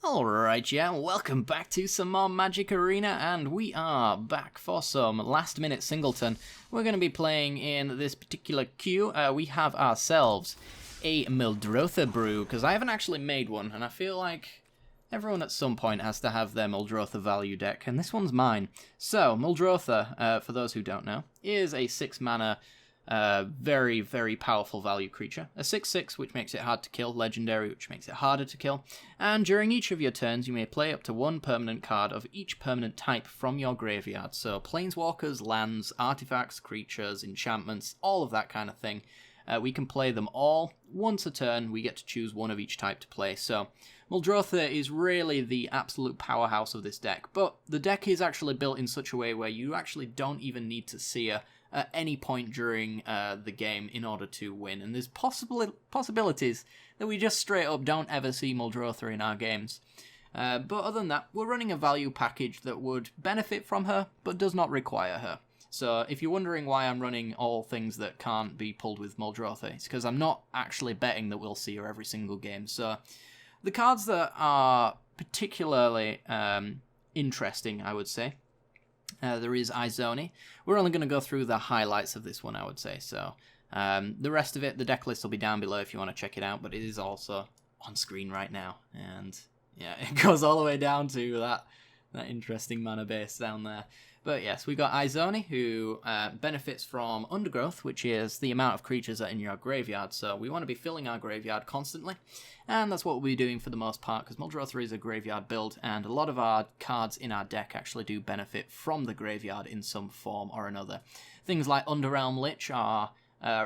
Alright, yeah, welcome back to some more Magic Arena, and we are back for some last-minute Singleton. We're going to be playing in this particular queue. We have ourselves a Muldrotha brew, because I haven't actually made one, and I feel like everyone at some point has to have their Muldrotha value deck, and this one's mine. So, Muldrotha, for those who don't know, is a 6-mana very, very powerful value creature. A 6/6, which makes it hard to kill, legendary, which makes it harder to kill, and during each of your turns you may play up to one permanent card of each permanent type from your graveyard. So planeswalkers, lands, artifacts, creatures, enchantments, all of that kind of thing. We can play them all. Once a turn, we get to choose one of each type to play. So Muldrotha is really the absolute powerhouse of this deck, but the deck is actually built in such a way where you actually don't even need to see her at any point during the game in order to win. And there's possibilities that we just straight up don't ever see Muldrotha in our games. But other than that, we're running a value package that would benefit from her, but does not require her. So if you're wondering why I'm running all things that can't be pulled with Muldrotha, it's because I'm not actually betting that we'll see her every single game. So the cards that are particularly interesting, I would say, there is Izoni. We're only going to go through the highlights of this one, I would say. So the rest of it, the deck list will be down below if you want to check it out, but it is also on screen right now. And yeah, it goes all the way down to that interesting mana base down there. But yes, we got Izoni, who benefits from Undergrowth, which is the amount of creatures that are in your graveyard. So we want to be filling our graveyard constantly, and that's what we'll be doing for the most part, because Muldrotha is a graveyard build, and a lot of our cards in our deck actually do benefit from the graveyard in some form or another. Things like Underrealm Lich are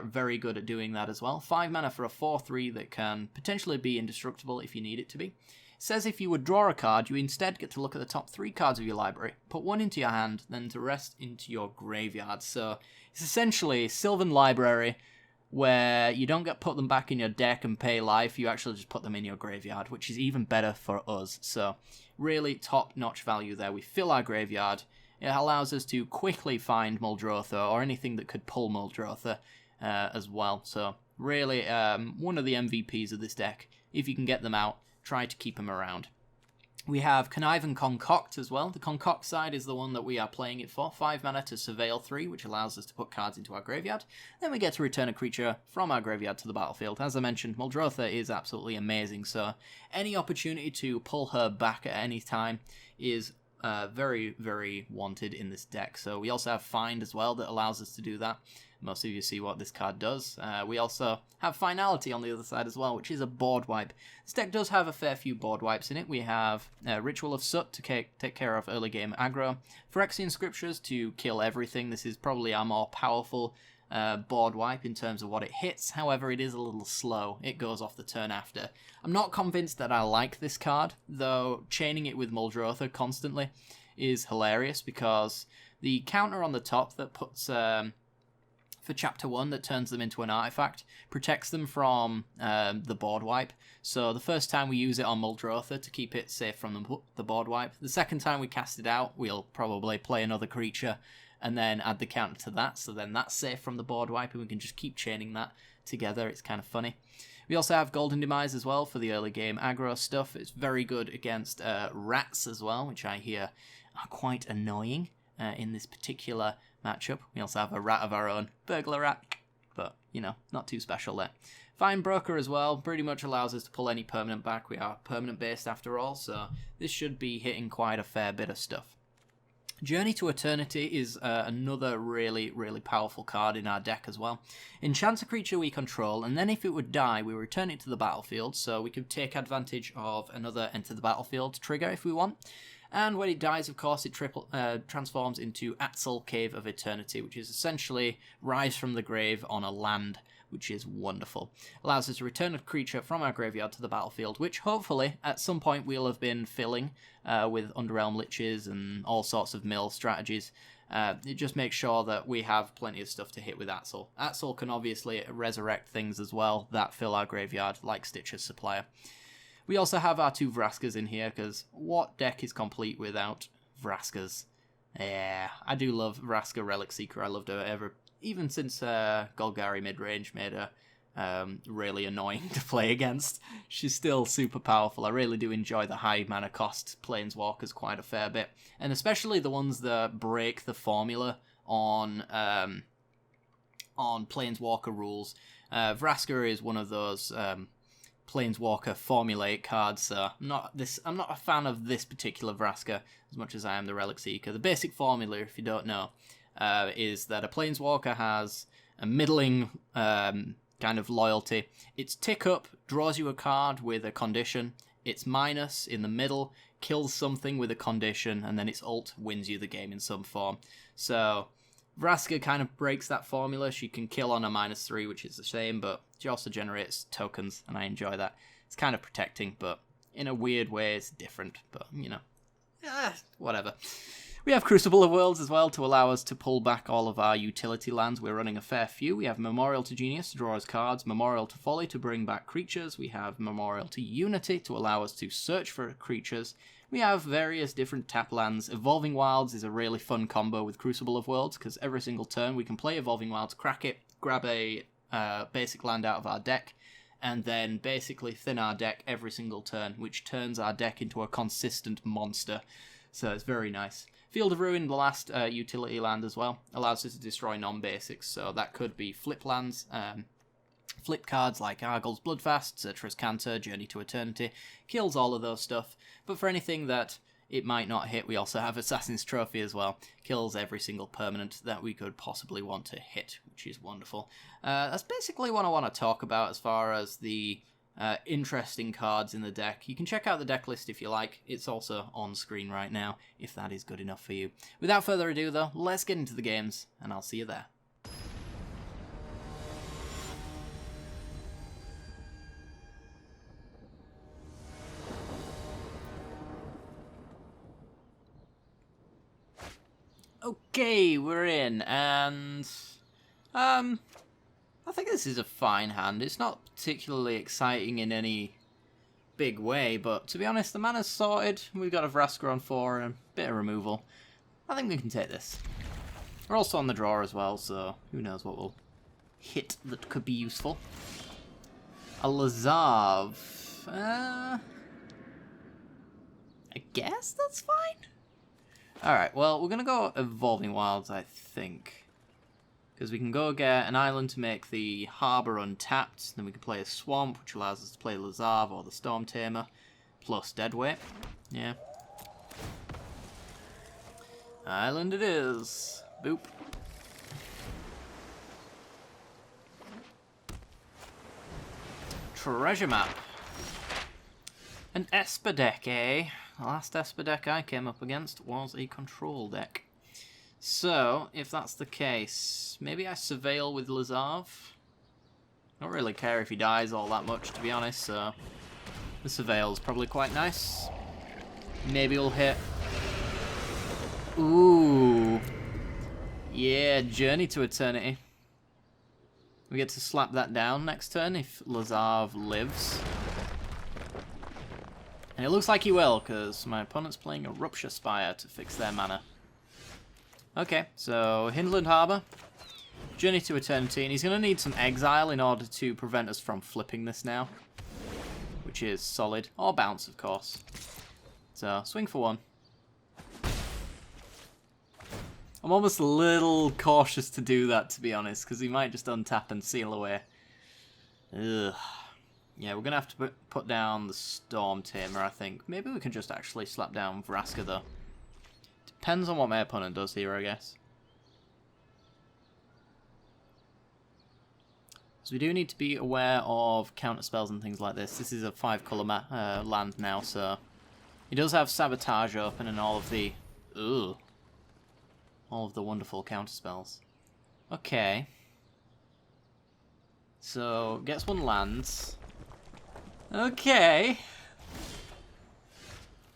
very good at doing that as well. 5 mana for a 4/3 that can potentially be indestructible if you need it to be. Says if you would draw a card, you instead get to look at the top 3 cards of your library, put one into your hand, then the rest into your graveyard. So it's essentially Sylvan Library, where you don't get put them back in your deck and pay life, you actually just put them in your graveyard, which is even better for us. So really top-notch value there. We fill our graveyard. It allows us to quickly find Muldrotha or anything that could pull Muldrotha as well. So really one of the MVPs of this deck. If you can get them out, try to keep them around. We have Connive and Concoct as well. The Concoct side is the one that we are playing it for. 5 mana to Surveil 3, which allows us to put cards into our graveyard. Then we get to return a creature from our graveyard to the battlefield. As I mentioned, Muldrotha is absolutely amazing, so any opportunity to pull her back at any time is very, very wanted in this deck. So we also have Find as well that allows us to do that. Most of you see what this card does. We also have Finality on the other side as well, which is a board wipe. This deck does have a fair few board wipes in it. We have Ritual of Soot to take care of early game aggro. Phyrexian Scriptures to kill everything. This is probably our more powerful board wipe in terms of what it hits. However, it is a little slow. It goes off the turn after. I'm not convinced that I like this card, though chaining it with Muldrotha constantly is hilarious, because the counter on the top that puts for Chapter 1 that turns them into an artifact protects them from the board wipe. So the first time we use it on Muldrotha to keep it safe from the board wipe. The second time we cast it out, we'll probably play another creature and then add the counter to that, so then that's safe from the board wipe, and we can just keep chaining that together. It's kind of funny. We also have Golden Demise as well for the early game aggro stuff. It's very good against rats as well, which I hear are quite annoying in this particular matchup. We also have a rat of our own, Burglar Rat, but, you know, not too special there. Fine Broker as well, pretty much allows us to pull any permanent back. We are permanent based after all, so this should be hitting quite a fair bit of stuff. Journey to Eternity is another really, really powerful card in our deck as well. Enchants a creature we control, and then if it would die, we return it to the battlefield, so we could take advantage of another Enter the Battlefield trigger if we want. And when it dies, of course, it transforms into Atzel Cave of Eternity, which is essentially Rise from the Grave on a land, which is wonderful. Allows us to return a creature from our graveyard to the battlefield, which hopefully at some point we'll have been filling with Underrealm Liches and all sorts of mill strategies. It just makes sure that we have plenty of stuff to hit with Atzel. Atzel can obviously resurrect things as well that fill our graveyard, like Stitcher's Supplier. We also have our 2 Vraskas in here, because what deck is complete without Vraskas? Yeah, I do love Vraska Relic Seeker. I loved her even since Golgari Midrange made her really annoying to play against. She's still super powerful. I really do enjoy the high mana cost planeswalkers quite a fair bit, and especially the ones that break the formula on planeswalker rules. Vraska is one of those planeswalker formulate cards, so I'm not a fan of this particular Vraska as much as I am the Relic Seeker. The basic formula, if you don't know, is that a planeswalker has a middling kind of loyalty. Its tick up draws you a card with a condition. Its minus in the middle kills something with a condition, and then its ult wins you the game in some form. So Vraska kind of breaks that formula. She can kill on a -3, which is the same, but she also generates tokens, and I enjoy that. It's kind of protecting, but in a weird way it's different, but, you know, whatever. We have Crucible of Worlds as well to allow us to pull back all of our utility lands. We're running a fair few. We have Memorial to Genius to draw us cards, Memorial to Folly to bring back creatures. We have Memorial to Unity to allow us to search for creatures. We have various different tap lands. Evolving Wilds is a really fun combo with Crucible of Worlds, because every single turn we can play Evolving Wilds, crack it, grab a basic land out of our deck, and then basically thin our deck every single turn, which turns our deck into a consistent monster. So it's very nice. Field of Ruin, the last utility land as well, allows us to destroy non-basics, so that could be flip lands, flip cards like Argyl's Bloodfast, Zertra's Canter, Journey to Eternity, kills all of those stuff, but for anything that it might not hit, we also have Assassin's Trophy as well, kills every single permanent that we could possibly want to hit, which is wonderful. That's basically what I want to talk about as far as the interesting cards in the deck. You can check out the deck list if you like. It's also on screen right now, if that is good enough for you. Without further ado though, let's get into the games, and I'll see you there. Okay, we're in, and I think this is a fine hand. It's not particularly exciting in any big way, but to be honest, the mana's sorted. We've got a Vraska on 4 and a bit of removal. I think we can take this. We're also on the draw as well, so who knows what we'll hit that could be useful. A Lazav. I guess that's fine. Alright, well, we're going to go Evolving Wilds, I think. Because we can go get an island to make the harbour untapped, then we can play a swamp, which allows us to play Lazav or the Storm Tamer, plus Deadweight. Yeah. Island it is. Boop. Treasure map. An Esper deck, eh? The last Esper deck I came up against was a control deck. So, if that's the case, maybe I Surveil with Lazav. I don't really care if he dies all that much, to be honest, so the Surveil's probably quite nice. Maybe we'll hit. Ooh. Yeah, Journey to Eternity. We get to slap that down next turn if Lazav lives. And it looks like he will, because my opponent's playing a Rupture Spire to fix their mana. Okay, so Hindland Harbour, Journey to Eternity, and he's going to need some exile in order to prevent us from flipping this now, which is solid. Or bounce, of course. So, swing for 1. I'm almost a little cautious to do that, to be honest, because he might just untap and seal away. Ugh. Yeah, we're going to have to put down the Storm Tamer, I think. Maybe we can just actually slap down Vraska, though. Depends on what my opponent does here, I guess. So we do need to be aware of counter spells and things like this. This is a 5-colour land now, so he does have Sabotage open and all of the wonderful counter spells. Okay. So gets 1 lands. Okay.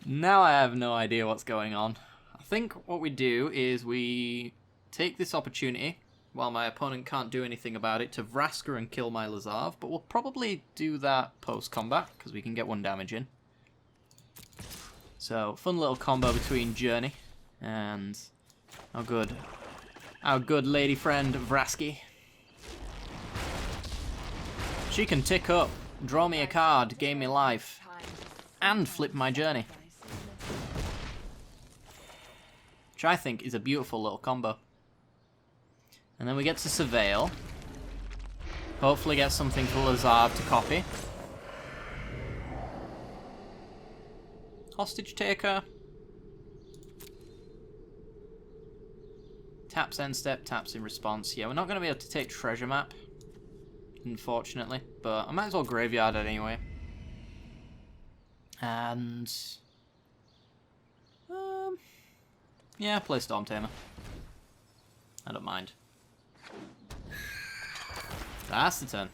Now I have no idea what's going on. I think what we do is we take this opportunity, while my opponent can't do anything about it, to Vraska and kill my Lazav, but we'll probably do that post-combat, because we can get 1 damage in. So, fun little combo between Journey and our good lady friend Vraski. She can tick up, draw me a card, gain me life, and flip my journey. Which I think is a beautiful little combo. And then we get to Surveil. Hopefully get something for Lazard to copy. Hostage Taker. Taps end step, taps in response. Yeah, we're not going to be able to take Treasure Map, unfortunately. But I might as well Graveyard it anyway. And... yeah, play Storm Tamer. I don't mind. That's the turn.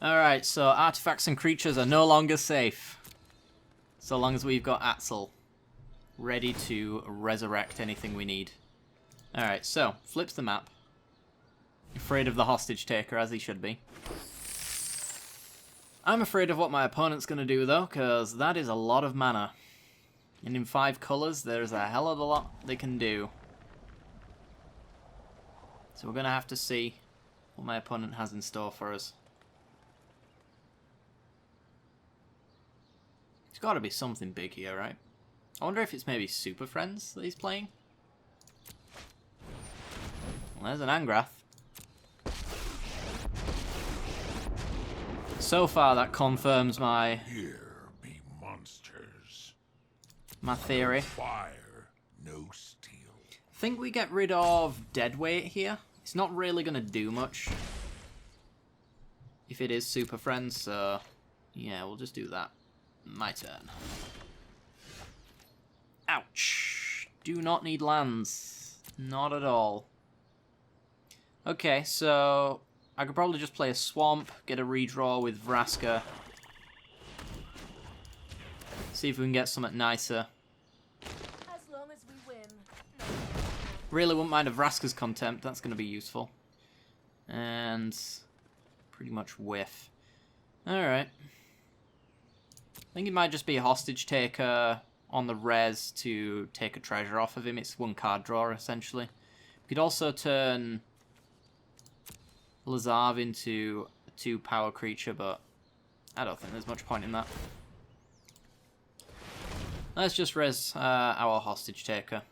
Alright, so artifacts and creatures are no longer safe. So long as we've got Atzel ready to resurrect anything we need. Alright, so, flips the map. Afraid of the hostage taker, as he should be. I'm afraid of what my opponent's going to do, though, because that is a lot of mana. And in 5 colours, there's a hell of a lot they can do. So we're going to have to see what my opponent has in store for us. There's got to be something big here, right? I wonder if it's maybe Super Friends that he's playing. Well, there's an Angrath. So far, that confirms my... Here be monsters. My theory. Fire, no steel. I think we get rid of Deadweight here. It's not really going to do much if it is Super Friends, so yeah, we'll just do that. My turn. Ouch. Do not need lands. Not at all. Okay, so I could probably just play a Swamp, get a redraw with Vraska. See if we can get something nicer. As long as we win. Really wouldn't mind a Vraska's Contempt, that's going to be useful. And pretty much whiff. Alright. I think it might just be a Hostage Taker on the res to take a treasure off of him. It's 1 card draw, essentially. We could also turn Lazav into a 2 power creature, but I don't think there's much point in that. Let's just res our Hostage Taker.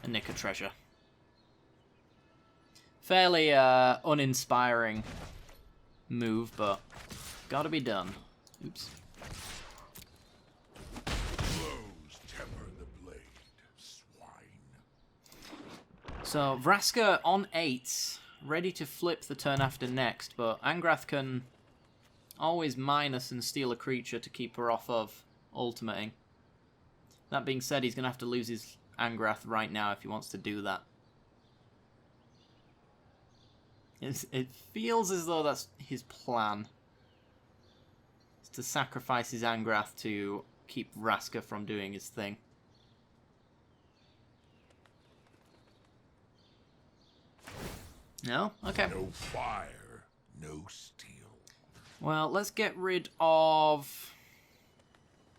And nick a treasure. Fairly uninspiring move, but gotta be done. Oops. Blows temper the blade, swine. So, Vraska on 8, ready to flip the turn after next, but Angrath can always minus and steal a creature to keep her off of ultimating. That being said, he's going to have to lose his Angrath right now if he wants to do that. It feels as though that's his plan. It's to sacrifice his Angrath to keep Vraska from doing his thing. No? Okay. No fire, no steel. Well, let's get rid of...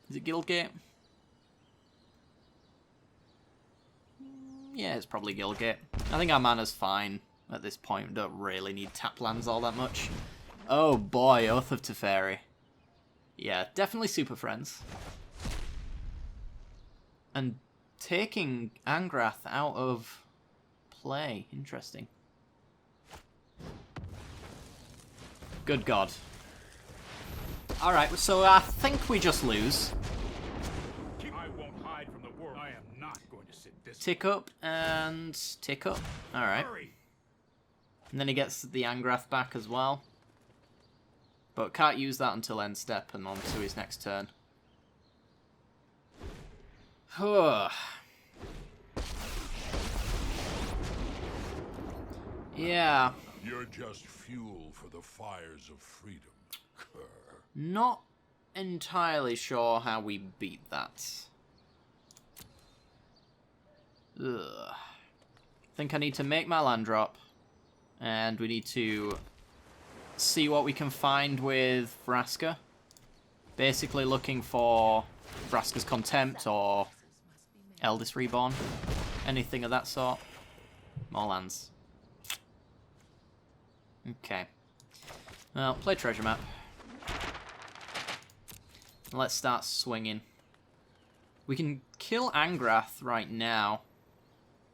Is it Guildgate? Yeah, it's probably Guildgate. I think our mana's fine at this point. We don't really need tap lands all that much. Oh boy, Oath of Teferi. Yeah, definitely Super Friends. And taking Angrath out of play. Interesting. Good God. Alright, so I think we just lose. I won't hide from the world. I am not going to sit this. Tick up and tick up. Alright. And then he gets the Angrath back as well. But can't use that until end step and on to his next turn. Yeah. You're just fuel for the fires of freedom. Not entirely sure how we beat that. Ugh. Think I need to make my land drop. And we need to see what we can find with Vraska. Basically looking for Vraska's Contempt or Eldest Reborn. Anything of that sort. More lands. Okay. Well, play treasure map. Let's start swinging. We can kill Angrath right now.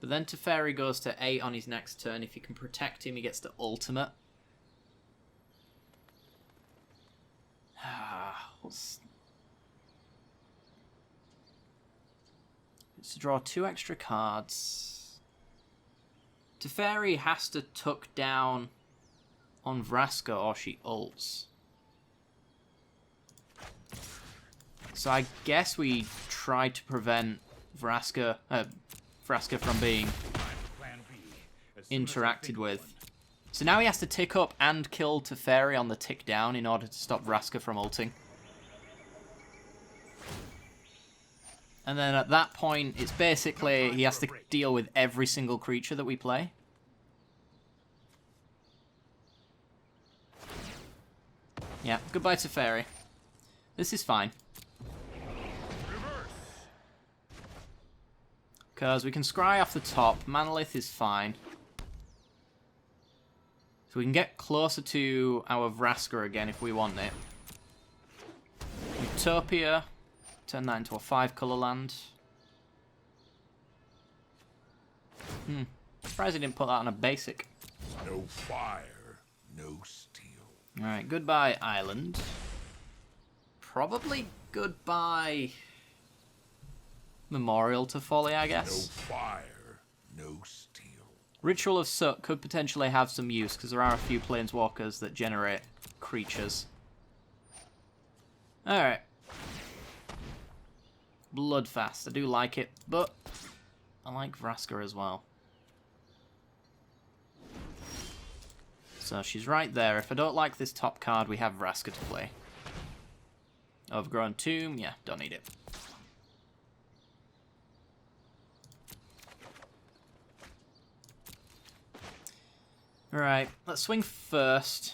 But then Teferi goes to 8 on his next turn. If you can protect him, he gets to ultimate. Let's draw 2 extra cards. Teferi has to tuck down on Vraska or she ults. So I guess we try to prevent Vraska from being interacted with. So now he has to tick up and kill Teferi on the tick down in order to stop Vraska from ulting. And then at that point, it's basically he has to deal with every single creature that we play. Yeah, goodbye Teferi. This is fine. Because we can scry off the top. Manolith is fine. So we can get closer to our Vraska again if we want it. Utopia. Turn that into a 5-colour land. Surprised he didn't put that on a basic. No fire, no steel. Alright, goodbye island. Probably goodbye Memorial to Folly, I guess. No fire, no steel. Ritual of Soot could potentially have some use, because there are a few planeswalkers that generate creatures. Alright. Bloodfast. I do like it, but I like Vraska as well. So she's right there. If I don't like this top card, we have Vraska to play. Overgrown Tomb. Yeah, don't need it. Alright, let's swing first.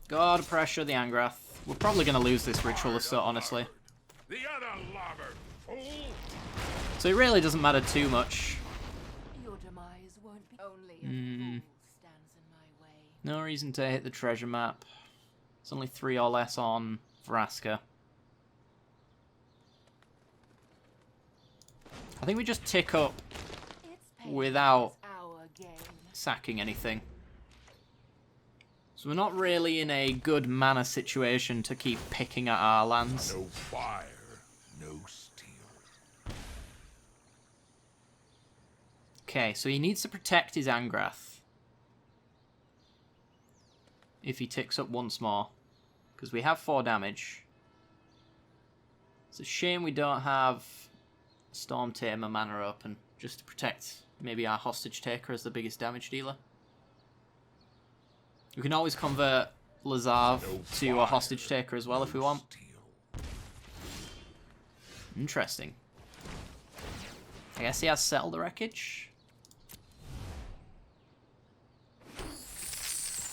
God pressure the Angrath. We're probably going to lose this Ritual of Soot, honestly. The other logger, fool! So it really doesn't matter too much. Your demise won't be only a fool stands in my way. No reason to hit the treasure map. It's only 3 or less on Vraska. I think we just tick up without sacking anything. So we're not really in a good mana situation to keep picking at our lands. No fire, no steel. Okay, so he needs to protect his Angrath. If he ticks up once more. Because we have 4 damage. It's a shame we don't have Storm Tamer mana open. Just to protect maybe our Hostage Taker as the biggest damage dealer. We can always convert Lazav to a Hostage Taker as well if we want. Interesting. I guess he has Settle the Wreckage.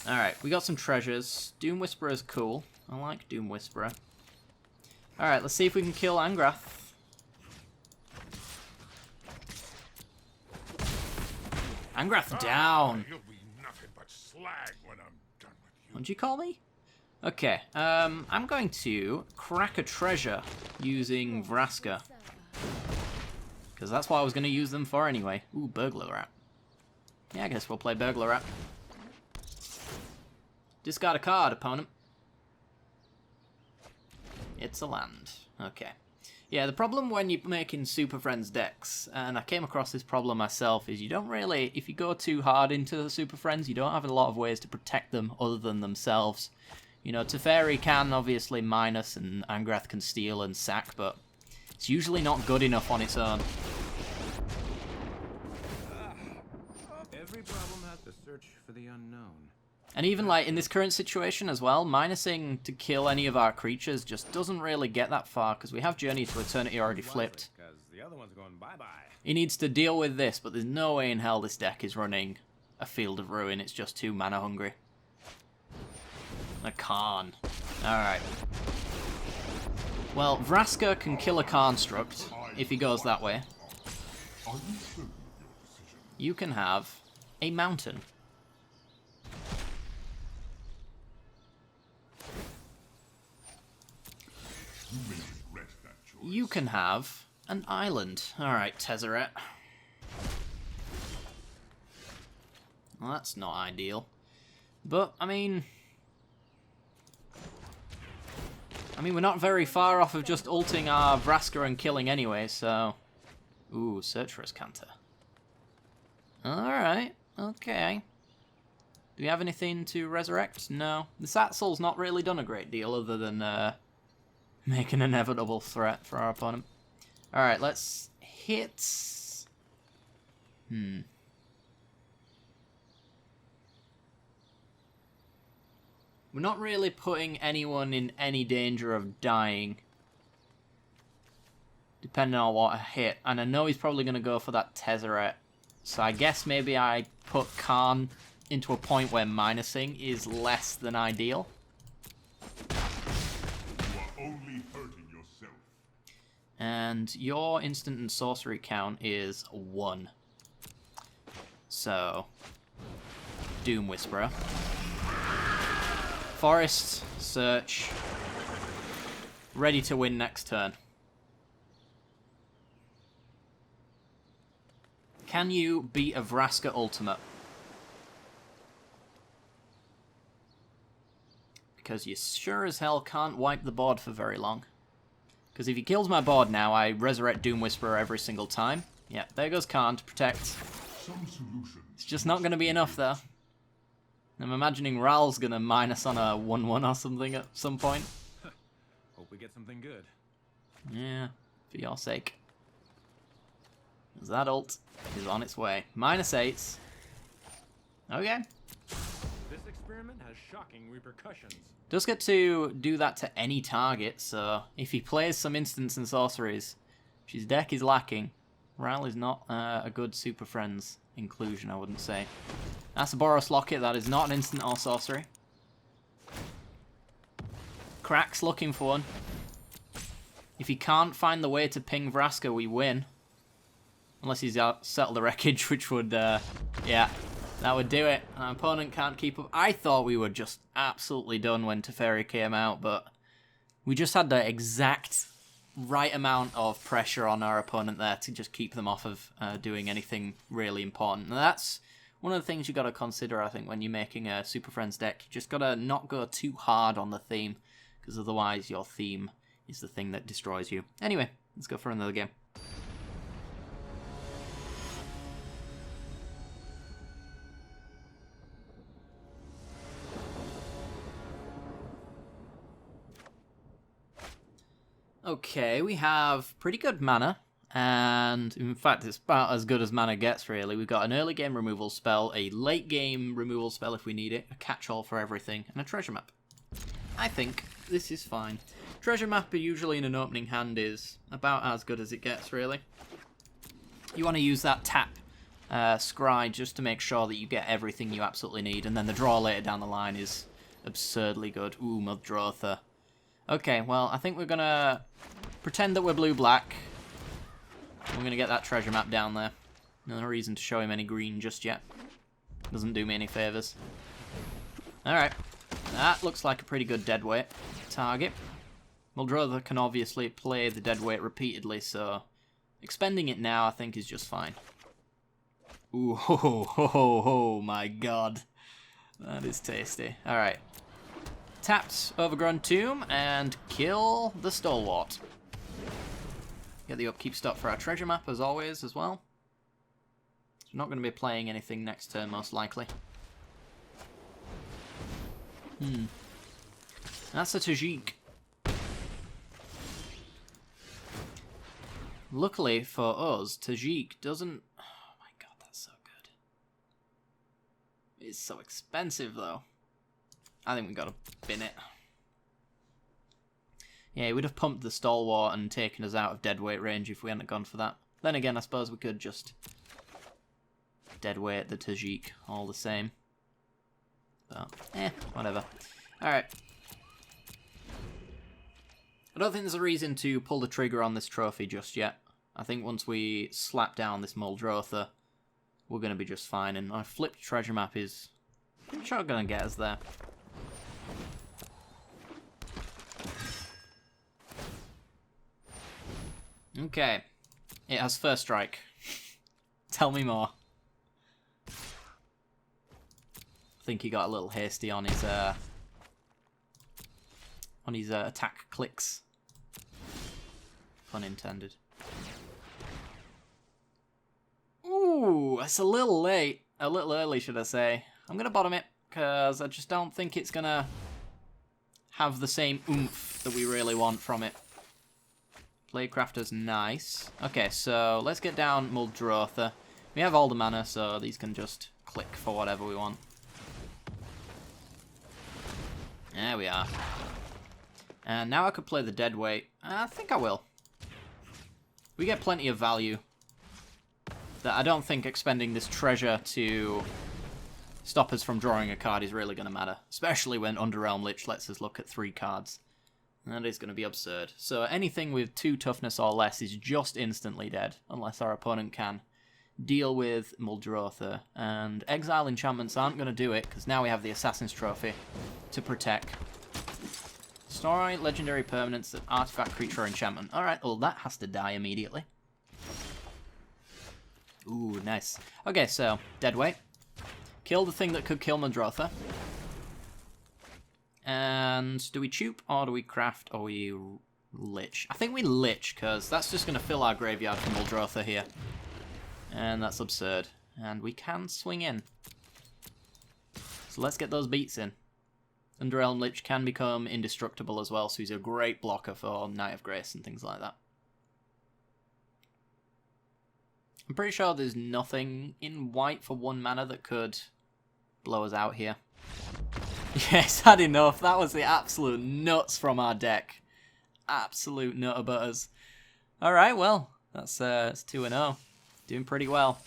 Alright, we got some treasures. Doom Whisperer is cool. I like Doom Whisperer. Alright, let's see if we can kill Angrath. Angrath down! You'll be nothing but slag when I'm done with you. What'd you call me? Okay, I'm going to crack a treasure using Vraska. Because that's what I was going to use them for anyway. Ooh, Burglar Rat. Yeah, I guess we'll play Burglar Rat. Discard a card, opponent. It's a land. Okay. Yeah, the problem when you're making Super Friends decks, and I came across this problem myself, is you don't really, if you go too hard into the Super Friends, you don't have a lot of ways to protect them other than themselves. You know, Teferi can obviously minus, and Angrath can steal and sack, but it's usually not good enough on its own. Every problem has to search for the unknown. And even like in this current situation as well, minusing to kill any of our creatures just doesn't really get that far because we have Journey to Eternity already flipped. The other one's going bye-bye. He needs to deal with this, but there's no way in hell this deck is running a Field of Ruin. It's just too mana hungry. A Karn. Alright. Well, Vraska can kill a Construct if he goes that way. you can have a mountain. You can have an island. Alright, Tezzeret. Well, that's not ideal. But, I mean, we're not very far off of just ulting our Vraska and killing anyway, so... Ooh, search for his Canter. Alright, okay. Do we have anything to resurrect? No. The Satsel's not really done a great deal other than make an inevitable threat for our opponent. Alright, let's hit... We're not really putting anyone in any danger of dying. Depending on what I hit. And I know he's probably going to go for that Tezzeret. So I guess maybe I put Khan into a point where minusing is less than ideal. You are only hurting yourself. And your instant and sorcery count is 1. So, Doom Whisperer. Forest, search. Ready to win next turn. Can you beat a Vraska Ultimate? Because you sure as hell can't wipe the board for very long. Because if he kills my board now, I resurrect Doom Whisperer every single time. Yeah, there goes Khan to protect. It's just not going to be enough, though. I'm imagining Ral's going to minus on a 1-1 or something at some point. Hope we get something good. Yeah, for your sake. As that ult is on its way. -8s. Okay. This experiment has shocking repercussions. Does get to do that to any target, so if he plays some instants and sorceries, which his deck is lacking, Ral is not a good Super Friends inclusion, I wouldn't say. That's a Boros Locket, that is not an instant or sorcery. Crack's looking for one. If he can't find the way to ping Vraska, we win. Unless he's out settled the wreckage, which would, yeah, that would do it. Our opponent can't keep up. I thought we were just absolutely done when Teferi came out, but we just had the exact right amount of pressure on our opponent there to just keep them off of doing anything really important. And that's one of the things you got to consider, I think, when you're making a Super Friends deck. You just got to not go too hard on the theme, because otherwise your theme is the thing that destroys you. Anyway, let's go for another game. Okay, we have pretty good mana, and in fact it's about as good as mana gets, really. We've got an early game removal spell, a late game removal spell if we need it, a catch-all for everything, and a treasure map. I think this is fine. Treasure map usually in an opening hand is about as good as it gets, really. You want to use that tap scry just to make sure that you get everything you absolutely need, and then the draw later down the line is absurdly good. Ooh, Muldrotha. Okay, well, I think we're going to pretend that we're blue-black. We're going to get that treasure map down there. No reason to show him any green just yet. Doesn't do me any favours. Alright. That looks like a pretty good deadweight target. Muldrotha can obviously play the deadweight repeatedly, so expending it now I think is just fine. Ooh, ho, ho, ho, ho, ho, my god. That is tasty. Alright. Taps Overgrown Tomb and kill the Stalwart. Get the upkeep stop for our treasure map as always as well. We're not going to be playing anything next turn most likely. That's a Tajik. Luckily for us, Tajik doesn't... Oh my god, that's so good. It's so expensive though. I think we got to bin it. Yeah, he would have pumped the Stalwart and taken us out of deadweight range if we hadn't gone for that. Then again, I suppose we could just deadweight the Tajik all the same. But, whatever. Alright. I don't think there's a reason to pull the trigger on this trophy just yet. I think once we slap down this Muldrotha, we're going to be just fine. And our flipped treasure map is pretty sure going to get us there. Okay. It has first strike. Tell me more. I think he got a little hasty on his attack clicks. Pun intended. Ooh, it's a little late. A little early, should I say. I'm going to bottom it, because I just don't think it's going to have the same oomph that we really want from it. Playcrafter's nice. Okay, so let's get down Muldrotha. We have all the mana, so these can just click for whatever we want. There we are. And now I could play the deadweight. I think I will. We get plenty of value. That I don't think expending this treasure to stop us from drawing a card is really going to matter. Especially when Underrealm Lich lets us look at 3 cards. That is going to be absurd. So anything with 2 toughness or less is just instantly dead. Unless our opponent can deal with Muldrotha. And exile enchantments aren't going to do it, because now we have the Assassin's Trophy to protect. Story, legendary permanents, artifact, creature, or enchantment. Alright, well that has to die immediately. Ooh, nice. Okay, so, deadweight. Kill the thing that could kill Muldrotha. And do we choop, or do we craft, or we lich? I think we lich, because that's just going to fill our graveyard for Muldrotha here. And that's absurd. And we can swing in. So let's get those beats in. Underrealm Lich can become indestructible as well, so he's a great blocker for Knight of Grace and things like that. I'm pretty sure there's nothing in white for 1 mana that could blow us out here. Yes, had enough. That was the absolute nuts from our deck. Absolute nutter butters. Alright, well, that's 2-0. Doing pretty well.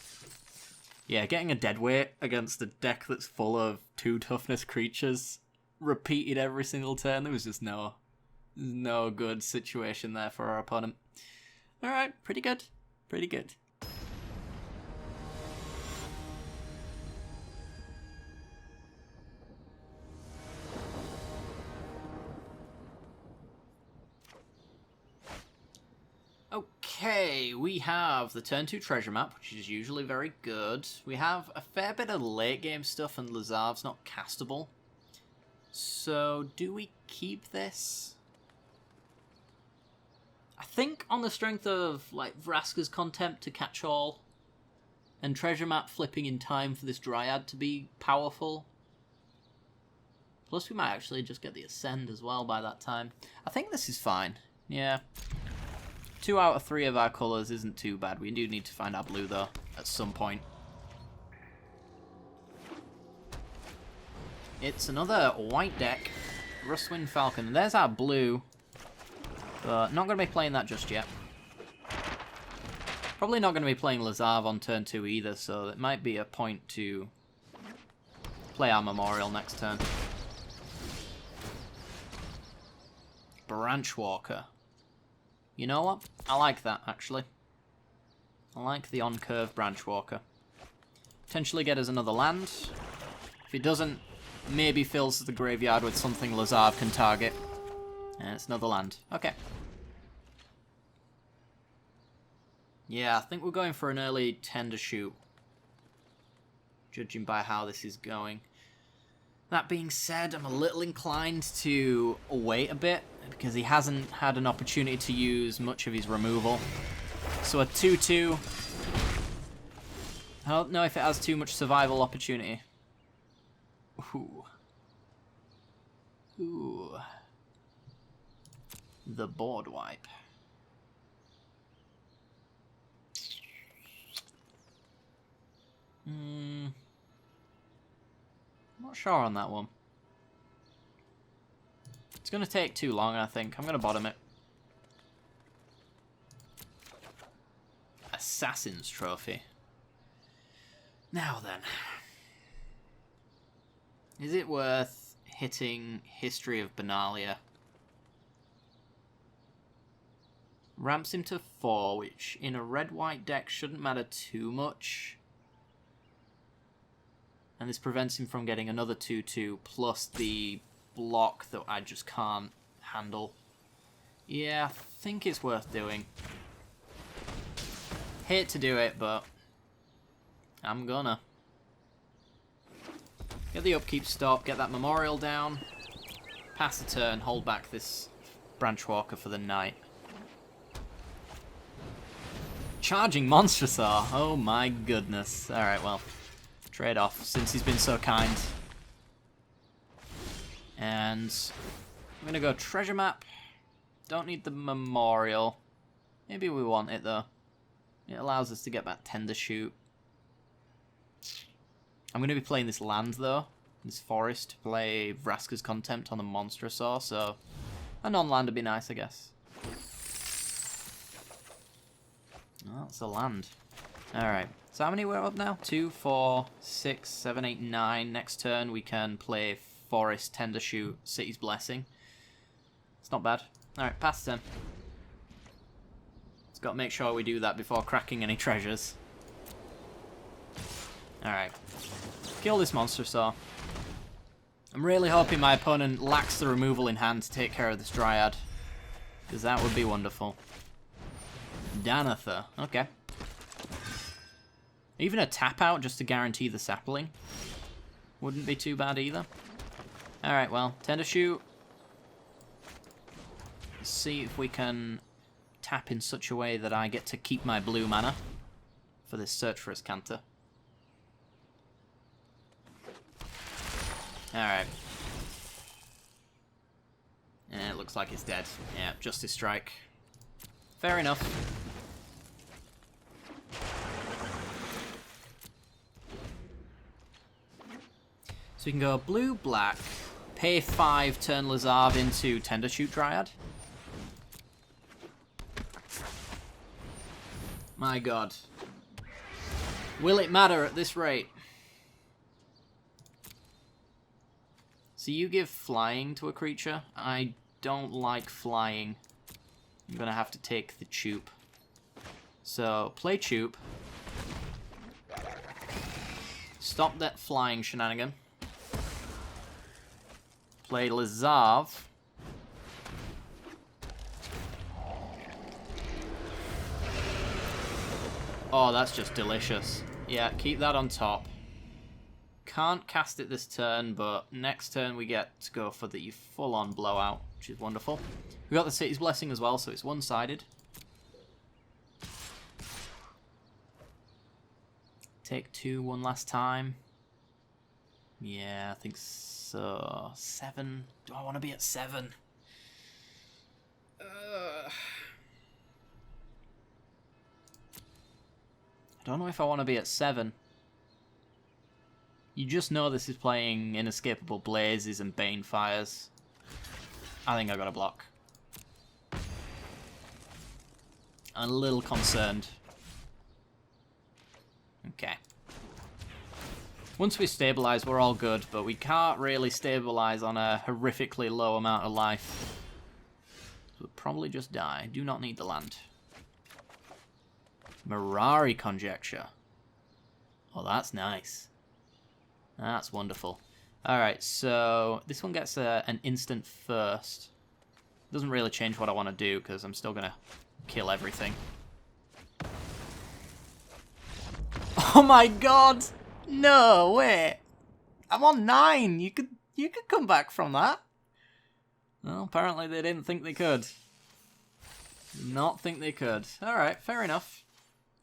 Yeah, getting a deadweight against a deck that's full of 2 toughness creatures repeated every single turn. There was just no good situation there for our opponent. Alright, pretty good. Pretty good. Okay, we have the turn 2 treasure map, which is usually very good. We have a fair bit of late game stuff, and Lazar's not castable. So, do we keep this? I think on the strength of, like, Vraska's Contempt to catch all, and treasure map flipping in time for this Dryad to be powerful. Plus, we might actually just get the Ascend as well by that time. I think this is fine. Yeah. 2 out of 3 of our colours isn't too bad. We do need to find our blue, though, at some point. It's another white deck. Rustwind Falcon. There's our blue. But not going to be playing that just yet. Probably not going to be playing Lazarv on turn 2 either, so it might be a point to play our Memorial next turn. Branchwalker. You know what? I like that, actually. I like the on-curve Branchwalker. Potentially get us another land. If it doesn't, maybe fills the graveyard with something Lazarv can target. And it's another land. Okay. Yeah, I think we're going for an early tender shoot. Judging by how this is going. That being said, I'm a little inclined to wait a bit, because he hasn't had an opportunity to use much of his removal. So a 2-2... I don't know if it has too much survival opportunity. Ooh. Ooh. The board wipe. Not sure on that one. It's going to take too long, I think. I'm going to bottom it. Assassin's Trophy. Now then. Is it worth hitting History of Benalia? Ramps him to 4, which in a red-white deck shouldn't matter too much. And this prevents him from getting another 2-2, plus the block that I just can't handle. Yeah, I think it's worth doing. Hate to do it, but I'm gonna. Get the upkeep stop, get that memorial down, pass the turn, hold back this branch walker for the night. Charging Muldrotha. Oh my goodness. Alright, well. Trade off, since he's been so kind. And I'm gonna go treasure map. Don't need the memorial. Maybe we want it though. It allows us to get that tender shoot. I'm gonna be playing this land though. This forest to play Vraska's Contempt on the Muldrotha, so a non-land would be nice, I guess. Oh, it's a land. Alright, so how many we're up now? 2, 4, 6, 7, 8, 9. Next turn we can play Forest, Tender Shoot, City's Blessing. It's not bad. Alright, pass turn. Just got to make sure we do that before cracking any treasures. Alright. Kill this Muldrotha. I'm really hoping my opponent lacks the removal in hand to take care of this Dryad, because that would be wonderful. Danatha. Okay. Even a tap out just to guarantee the sapling wouldn't be too bad either. Alright, well, Tender Shoot. Let's see if we can tap in such a way that I get to keep my blue mana for this Search for Azcanta. Alright. Yeah, it looks like it's dead. Yeah, Justice Strike. Fair enough. So we can go blue, black, pay 5, turn Lazav into Tender Shoot Dryad. My god. Will it matter at this rate? So you give flying to a creature. I don't like flying. I'm gonna have to take the Choop. So, play Choop. Stop that flying shenanigan. Play Lazav. Oh, that's just delicious. Yeah, keep that on top. Can't cast it this turn, but next turn we get to go for the full-on blowout, which is wonderful. We got the City's Blessing as well, so it's one-sided. Take 2 one last time. Yeah, I think so. 7. Do I want to be at 7? I don't know if I want to be at 7. You just know this is playing Inescapable Blazes and Banefires. I think I got a block. I'm a little concerned. Okay. Once we stabilize, we're all good, but we can't really stabilize on a horrifically low amount of life. So we'll probably just die. Do not need the land. Mirari Conjecture. Oh, that's nice. That's wonderful. Alright, so this one gets an instant first. Doesn't really change what I want to do, because I'm still going to kill everything. Oh my god! No, wait! I'm on 9! You could come back from that. Well, apparently they didn't think they could. Did not think they could. Alright, fair enough.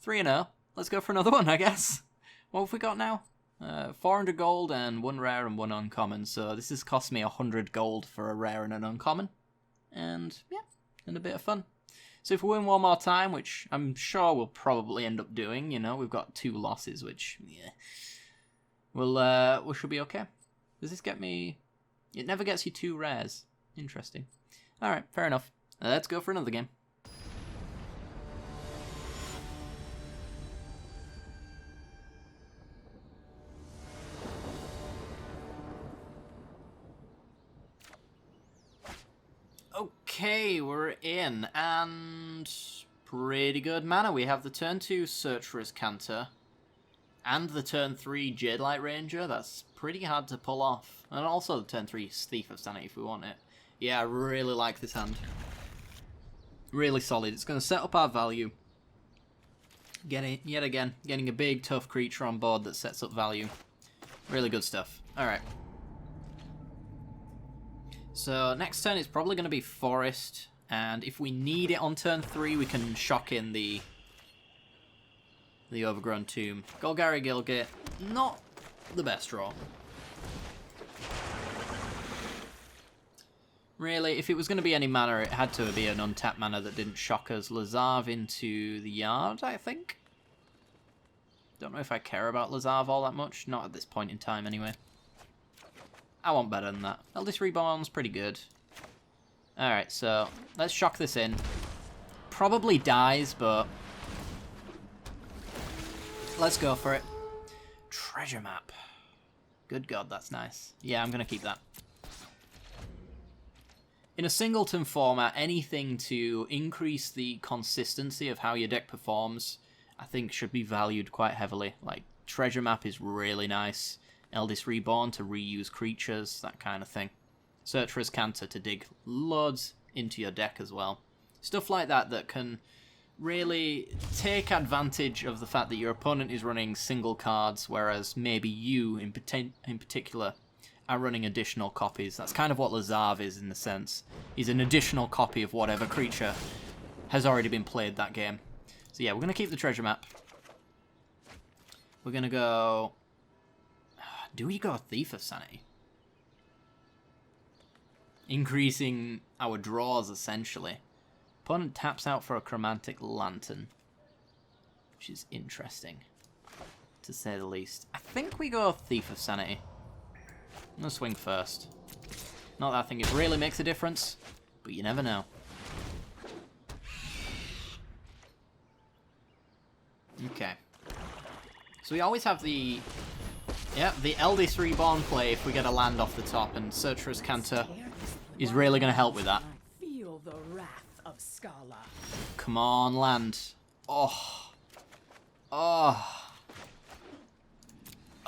3-0. Let's go for another one, I guess. What have we got now? 400 gold and 1 rare and 1 uncommon. So this has cost me 100 gold for a rare and an uncommon. And yeah, and a bit of fun. So if we win one more time, which I'm sure we'll probably end up doing, you know, we've got 2 losses, which, yeah, we should be okay. Does this get me... It never gets you 2 rares. Interesting. Alright, fair enough. Let's go for another game. Okay, we're in, and pretty good mana. We have the turn 2 Search for Azcanta. And the turn 3 Jadelight Ranger, that's pretty hard to pull off. And also the turn 3 Thief of Sanity if we want it. Yeah, I really like this hand. Really solid. It's going to set up our value. Yet again, getting a big, tough creature on board that sets up value. Really good stuff. Alright. So, next turn is probably going to be Forest. And if we need it on turn 3, we can shock in the Overgrown Tomb. Golgari Gilgate, not the best draw. Really, if it was going to be any mana, it had to be an untapped mana that didn't shock us. Lazav into the yard, I think. Don't know if I care about Lazav all that much. Not at this point in time, anyway. I want better than that. Eldest Reborn's pretty good. Alright, so let's shock this in. Probably dies, but let's go for it. Treasure map. Good God, that's nice. Yeah, I'm going to keep that. In a Singleton format, anything to increase the consistency of how your deck performs, I think should be valued quite heavily. Like, Treasure Map is really nice. Eldest Reborn to reuse creatures, that kind of thing. Searcher's Canter to dig loads into your deck as well. Stuff like that that can really take advantage of the fact that your opponent is running single cards, whereas maybe you, in particular, are running additional copies. That's kind of what Lazav is in the sense. He's an additional copy of whatever creature has already been played that game. So yeah, we're going to keep the treasure map. We're going to go... Do we go Thief of Sanity? Increasing our draws, essentially. Opponent taps out for a Chromatic Lantern, which is interesting, to say the least. I think we go Thief of Sanity. I'm going to swing first. Not that I think it really makes a difference, but you never know. Okay. So we always have the Eldest Reborn play if we get a land off the top, and Searcher's Canter is really going to help with that. Feel the wrath of Scala. Come on, land. Oh. Oh.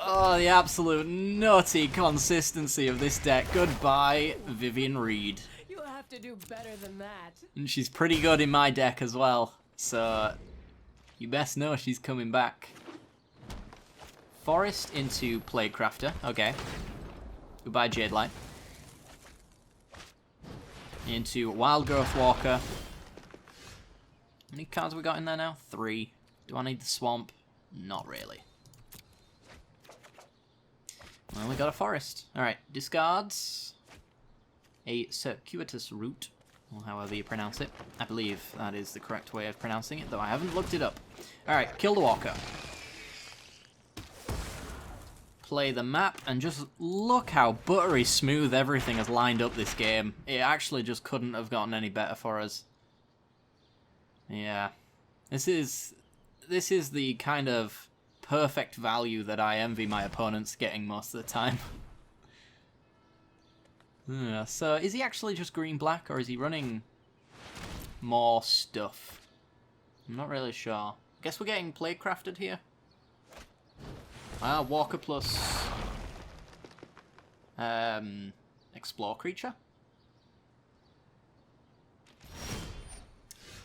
Oh, the absolute nutty consistency of this deck. Goodbye, Vivian Reed. You'll have to do better than that. And she's pretty good in my deck as well, so you best know she's coming back. Forest into Plaguecrafter. Okay. Goodbye, Jadelight. Into Wild Growth Walker. How many cards have we got in there now? 3. Do I need the Swamp? Not really. Well, we got a Forest. Alright, discards a Circuitous Root, or however you pronounce it. I believe that is the correct way of pronouncing it, though I haven't looked it up. Alright, kill the Walker. Play the map, and just look how buttery smooth everything has lined up this game. It actually just couldn't have gotten any better for us. Yeah. This is the kind of perfect value that I envy my opponents getting most of the time. Yeah, so is he actually just green-black, or is he running more stuff? I'm not really sure. Guess we're getting Plaguecrafted here. Walker plus Explore Creature.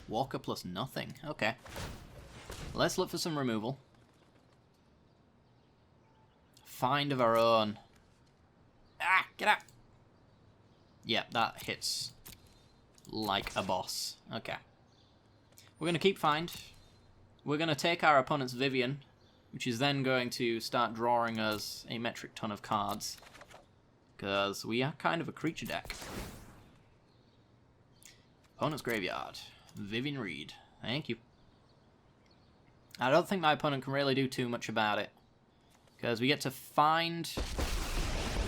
Walker plus nothing. Okay. Let's look for some removal. Find of our own. Ah, get out! Yeah, that hits like a boss. Okay. We're going to keep Find. We're going to take our opponent's Vivian, which is then going to start drawing us a metric ton of cards, because we are kind of a creature deck. Opponent's Graveyard. Vivian Reed. Thank you. I don't think my opponent can really do too much about it, because we get to find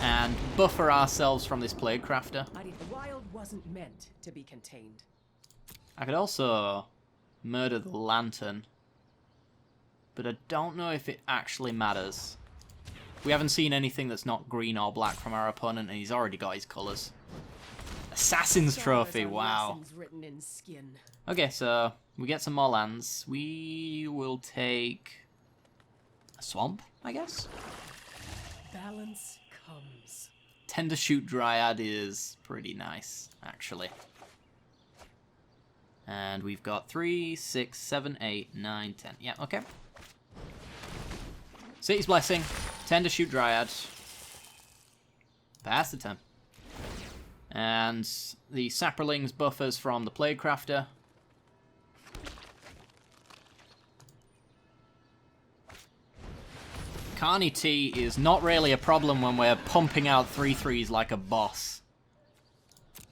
and buffer ourselves from this Plaguecrafter. The wild wasn't meant to be contained. I could also murder the Lantern, but I don't know if it actually matters. We haven't seen anything that's not green or black from our opponent, and he's already got his colours. Assassin's Trophy, wow. Written in skin. Okay, so we get some more lands. We will take swamp, I guess? Balance comes. Tender Shoot Dryad is pretty nice, actually. And we've got 3, 6, 7, 8, 9, 10. Yeah, okay. City's Blessing, Tender Shoot Dryad. Pass the turn. And the Saproling's buffers from the Plaguecrafter. Carney T is not really a problem when we're pumping out 3/3s like a boss.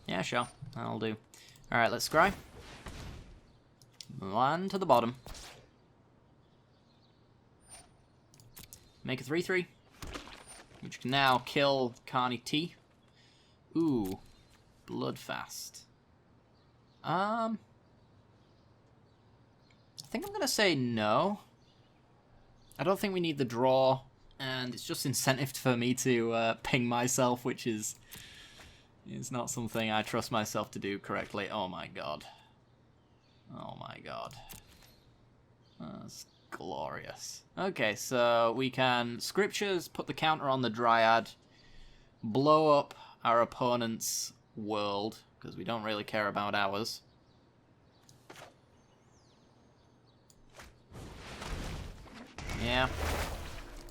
Yeah, sure. That'll do. Alright, let's scry. Land to the bottom. Make a 3/3. Which can now kill Carney T. Ooh. Bloodfast. I think I'm going to say no. I don't think we need the draw, and it's just incentive for me to ping myself, which is not something I trust myself to do correctly. Oh my god. Oh my god. That's glorious. Okay, so we can Scriptures, put the counter on the Dryad, blow up our opponent's world, because we don't really care about ours. Yeah.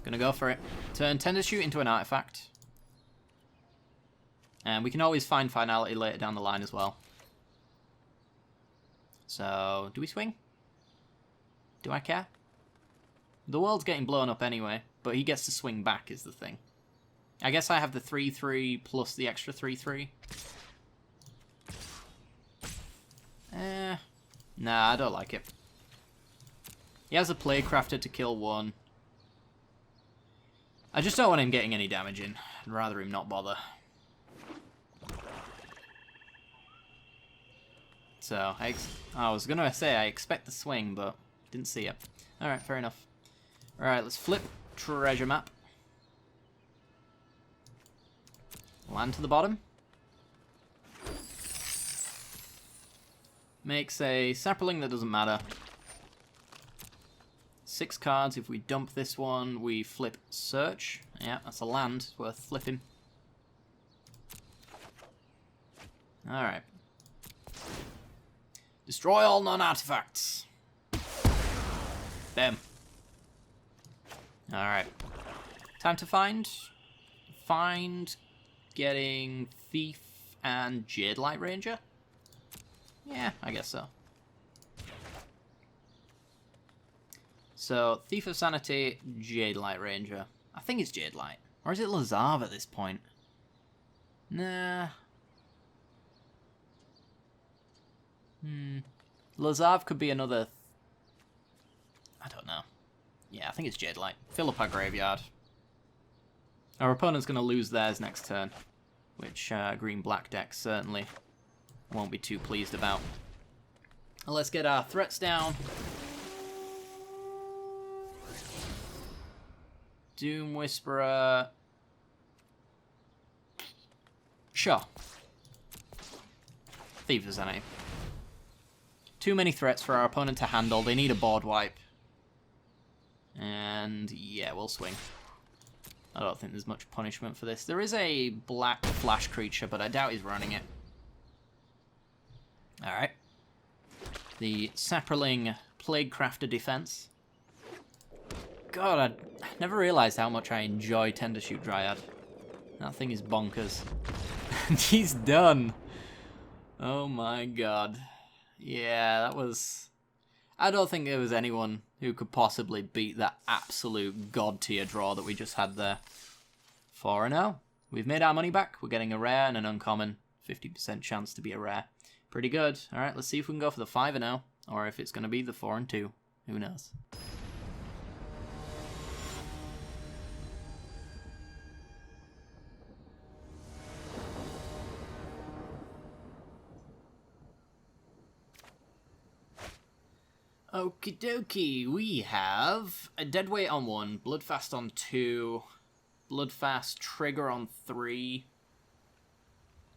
Gonna go for it. Turn Tender Shoot into an artifact. And we can always find finality later down the line as well. So, do we swing? Do I care? The world's getting blown up anyway, but he gets to swing back is the thing. I guess I have the 3/3 plus the extra 3/3. Nah, I don't like it. He has a Plaguecrafter to kill one. I just don't want him getting any damage in. I'd rather him not bother. So, I was going to say I expect the swing, but didn't see it. Alright, fair enough. Alright, let's flip treasure map. Land to the bottom. Makes a sapling that doesn't matter. 6 cards. If we dump this one, we flip search. Yeah, that's a land. It's worth flipping. Alright. Destroy all non-artifacts. Bam. Alright. Time to find. Find getting Thief and Jade Light Ranger. Yeah, I guess so. So, Thief of Sanity, Jade Light Ranger. I think it's Jade Light. Or is it Lazav at this point? Nah. Lazav could be another... I don't know. Yeah, I think it's Jade Light. Fill up our graveyard. Our opponent's going to lose theirs next turn. Which green-black deck certainly won't be too pleased about. Well, let's get our threats down. Doom Whisperer. Sure. Thief of Sanity. Too many threats for our opponent to handle. They need a board wipe. And yeah, we'll swing. I don't think there's much punishment for this. There is a black flash creature, but I doubt he's running it. Alright. The Saproling Plaguecrafter defense. God, I never realized how much I enjoy Tender Shoot Dryad. That thing is bonkers. And he's done. Oh my god. Yeah, that was... I don't think there was anyone who could possibly beat that absolute god tier draw that we just had there. 4-0. We've made our money back. We're getting a rare and an uncommon. 50% chance to be a rare. Pretty good. Alright, let's see if we can go for the 5-0. Or if it's going to be the 4-2. Who knows? Okie dokie, we have a Deadweight on 1, Bloodfast on 2, Bloodfast Trigger on 3,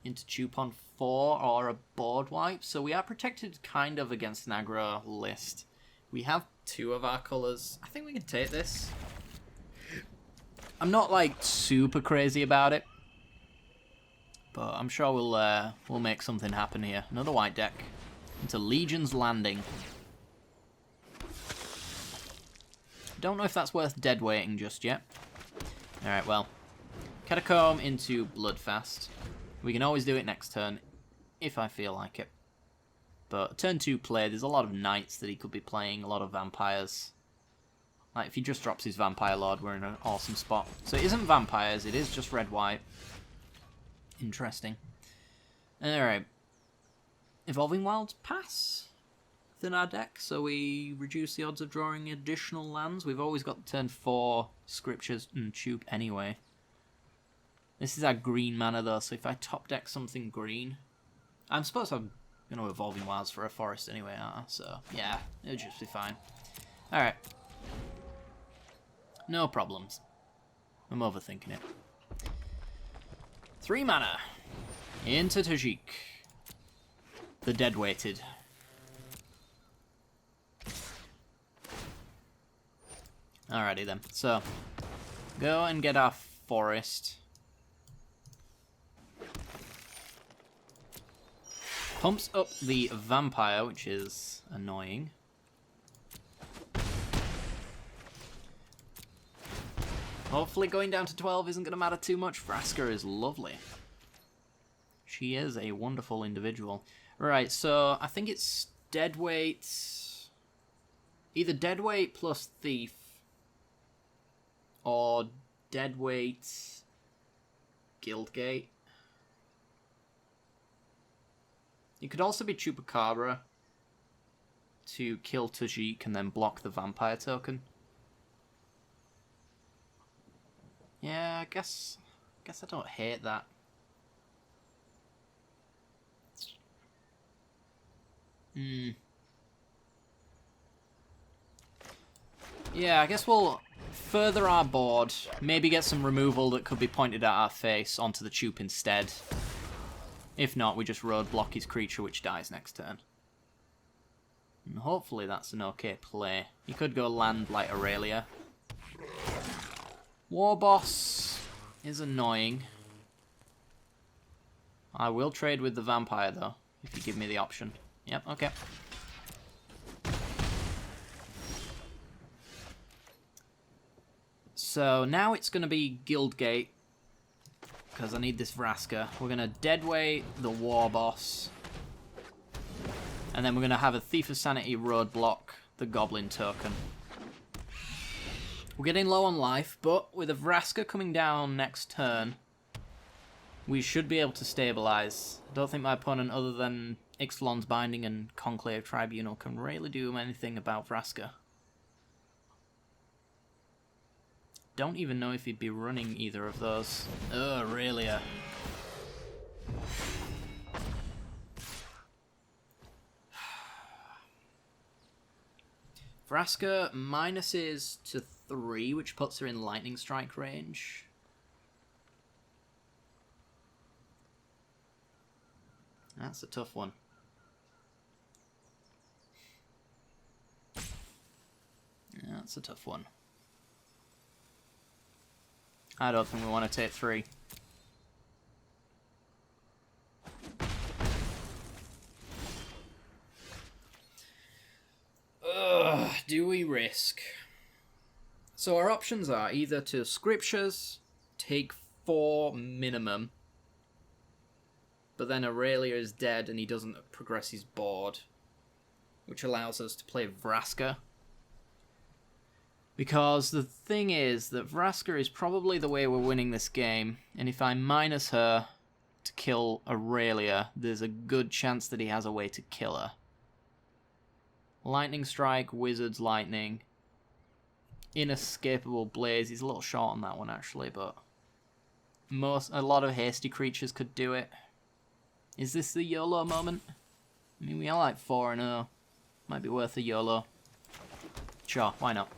Intertupe on 4, or a board wipe. So we are protected kind of against an aggro list. We have 2 of our colours. I think we can take this. I'm not like super crazy about it, but I'm sure we'll make something happen here. Another white deck into Legion's Landing. Don't know if that's worth deadweighting just yet. Alright, well. Catacomb into Bloodfast. We can always do it next turn, if I feel like it. But turn 2 play, there's a lot of knights that he could be playing, a lot of vampires. Like, if he just drops his Vampire Lord, we're in an awesome spot. So it isn't vampires, it is just red-white. Interesting. Alright. Evolving Wilds pass within our deck, so we reduce the odds of drawing additional lands. We've always got turn 4 Scriptures and Tube anyway. This is our green mana though, so if I top deck something green... I'm supposed I'm going to Evolving Wilds for a forest anyway, aren't I? So, yeah, it'll just be fine. Alright. No problems. I'm overthinking it. 3 mana. Into Tajik. The Deadweighted. Alrighty then. So, go and get our forest. Pumps up the vampire, which is annoying. Hopefully going down to 12 isn't going to matter too much. Vraska is lovely. She is a wonderful individual. Right, so I think it's deadweight... Either deadweight plus thief, or deadweight Guildgate. You could also be Chupacabra to kill Tajik and then block the vampire token. Yeah, I guess I don't hate that. Yeah, I guess we'll further our board, maybe get some removal that could be pointed at our face onto the Chup instead. If not, we just roadblock his creature, which dies next turn. And hopefully that's an okay play. You could go land like Aurelia. War Boss is annoying. I will trade with the vampire though, if you give me the option. Yep, okay. So now it's going to be Guildgate, because I need this Vraska. We're going to deadweight the War Boss. And then we're going to have a Thief of Sanity roadblock the Goblin token. We're getting low on life, but with a Vraska coming down next turn, we should be able to stabilize. I don't think my opponent, other than Ixalan's Binding and Conclave Tribunal, can really do anything about Vraska. Don't even know if he'd be running either of those. Oh, Aurelia. Vraska minuses to 3, which puts her in Lightning Strike range. That's a tough one. That's a tough one. I don't think we want to take 3. Do we risk? So our options are either to Scriptures, take 4 minimum, but then Aurelia is dead and he doesn't progress his board, which allows us to play Vraska. Because the thing is that Vraska is probably the way we're winning this game, and if I minus her to kill Aurelia, there's a good chance that he has a way to kill her. Lightning Strike, Wizard's Lightning, Inescapable Blaze. He's a little short on that one actually, but a lot of hasty creatures could do it. Is this the YOLO moment? I mean, we are like 4-0. Might be worth a YOLO. Sure, why not?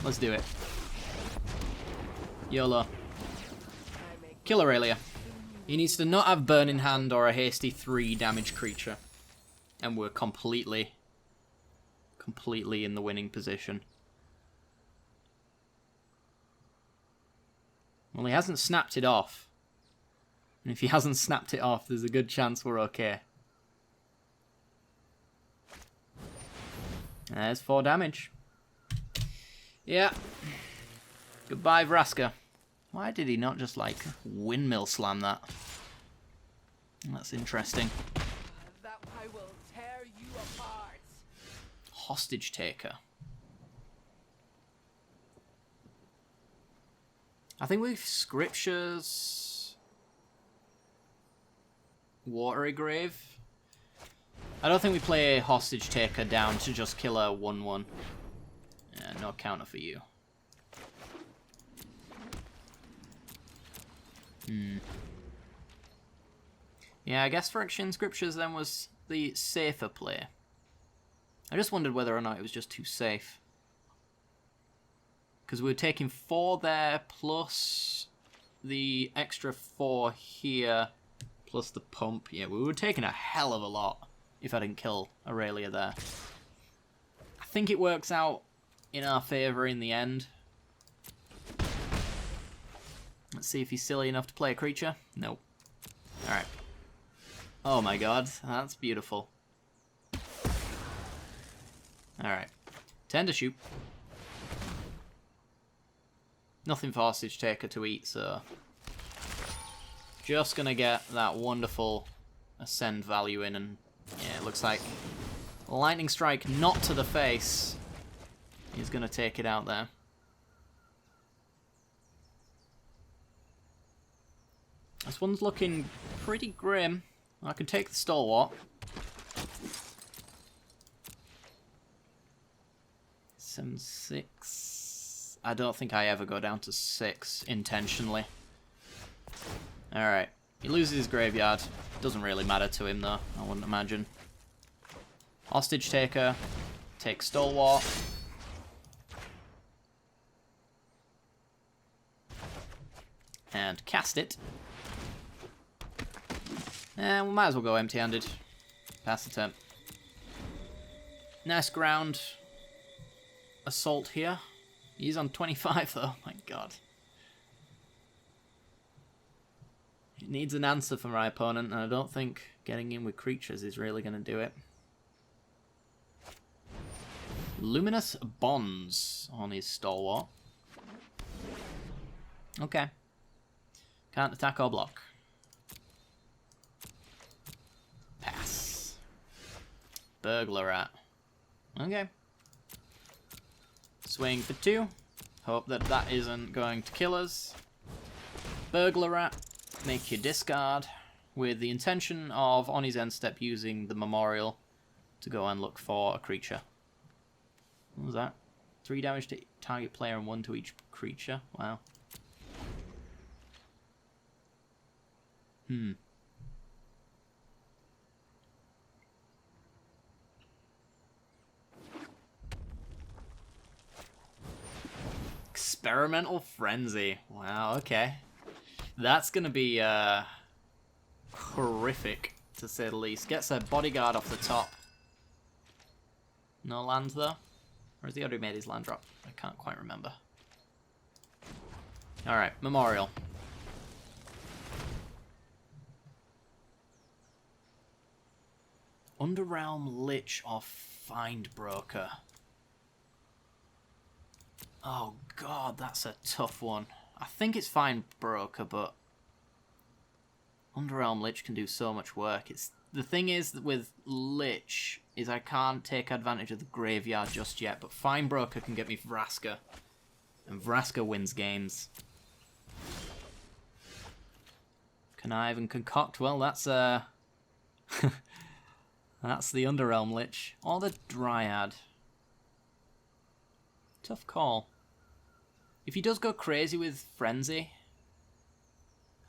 Let's do it. YOLO. Kill Aurelia. He needs to not have Burn in hand or a hasty 3 damage creature. And we're completely in the winning position. Well, he hasn't snapped it off. And if he hasn't snapped it off, there's a good chance we're okay. There's 4 damage. Yeah. Goodbye, Vraska. Why did he not just, like, windmill slam that? That's interesting. That I will tear you apart. Hostage taker. I think with Scriptures... Watery Grave. I don't think we play Hostage Taker down to just kill a 1-1. Yeah, no counter for you. Yeah, I guess Friction Scriptures then was the safer play. I just wondered whether or not it was just too safe. Because we were taking 4 there, plus the extra 4 here, plus the pump. Yeah, we were taking a hell of a lot if I didn't kill Aurelia there. I think it works out in our favour in the end. Let's see if he's silly enough to play a creature. Nope. Alright. Oh my god, that's beautiful. Alright. 10 to shoot. Nothing for Hostage Taker to eat, so... Just gonna get that wonderful Ascend value in, and yeah, it looks like Lightning Strike not to the face. He's gonna take it out there. This one's looking pretty grim. I can take the Stalwart. 7-6. I don't think I ever go down to 6 intentionally. Alright. He loses his graveyard. Doesn't really matter to him though, I wouldn't imagine. Hostage Taker. Take Stalwart. And cast it. And we might as well go empty-handed. Pass the turn. Nice ground assault here. He's on 25 though, my god. It needs an answer from my opponent, and I don't think getting in with creatures is really going to do it. Luminous Bonds on his Stalwart. Okay. Can't attack or block. Pass. Burglar Rat. Okay. Swing for 2. Hope that that isn't going to kill us. Burglar Rat. Make your discard with the intention of, on his end step, using the Memorial to go and look for a creature. What was that? 3 damage to target player and 1 to each creature. Wow. Experimental Frenzy. Wow, okay. That's going to be horrific, to say the least. Gets a bodyguard off the top. No lands, though? Or has he already made his land drop? I can't quite remember. Alright, Memorial. Underrealm Lich or Find Broker? Oh god, that's a tough one. I think it's Find Broker, but Underrealm Lich can do so much work. The thing is that with Lich is I can't take advantage of the graveyard just yet, but Find Broker can get me Vraska, and Vraska wins games. Connive and Concoct, well that's that's the Underrealm Lich. Or the Dryad. Tough call. If he does go crazy with Frenzy,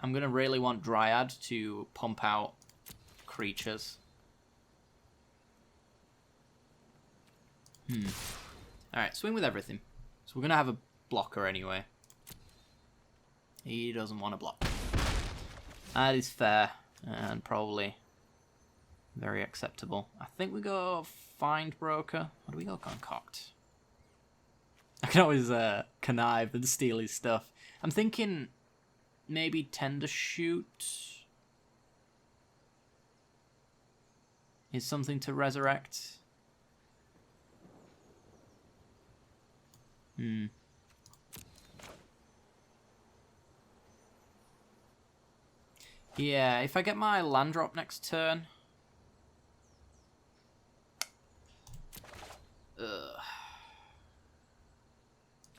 I'm going to really want Dryad to pump out creatures. Alright, swing with everything. So we're going to have a blocker anyway. He doesn't want to block. That is fair, and probably very acceptable. I think we go Find Broker. Or do we go Concoct? I can always connive and steal his stuff. I'm thinking maybe Tender Shoot is something to resurrect. Yeah, if I get my land drop next turn.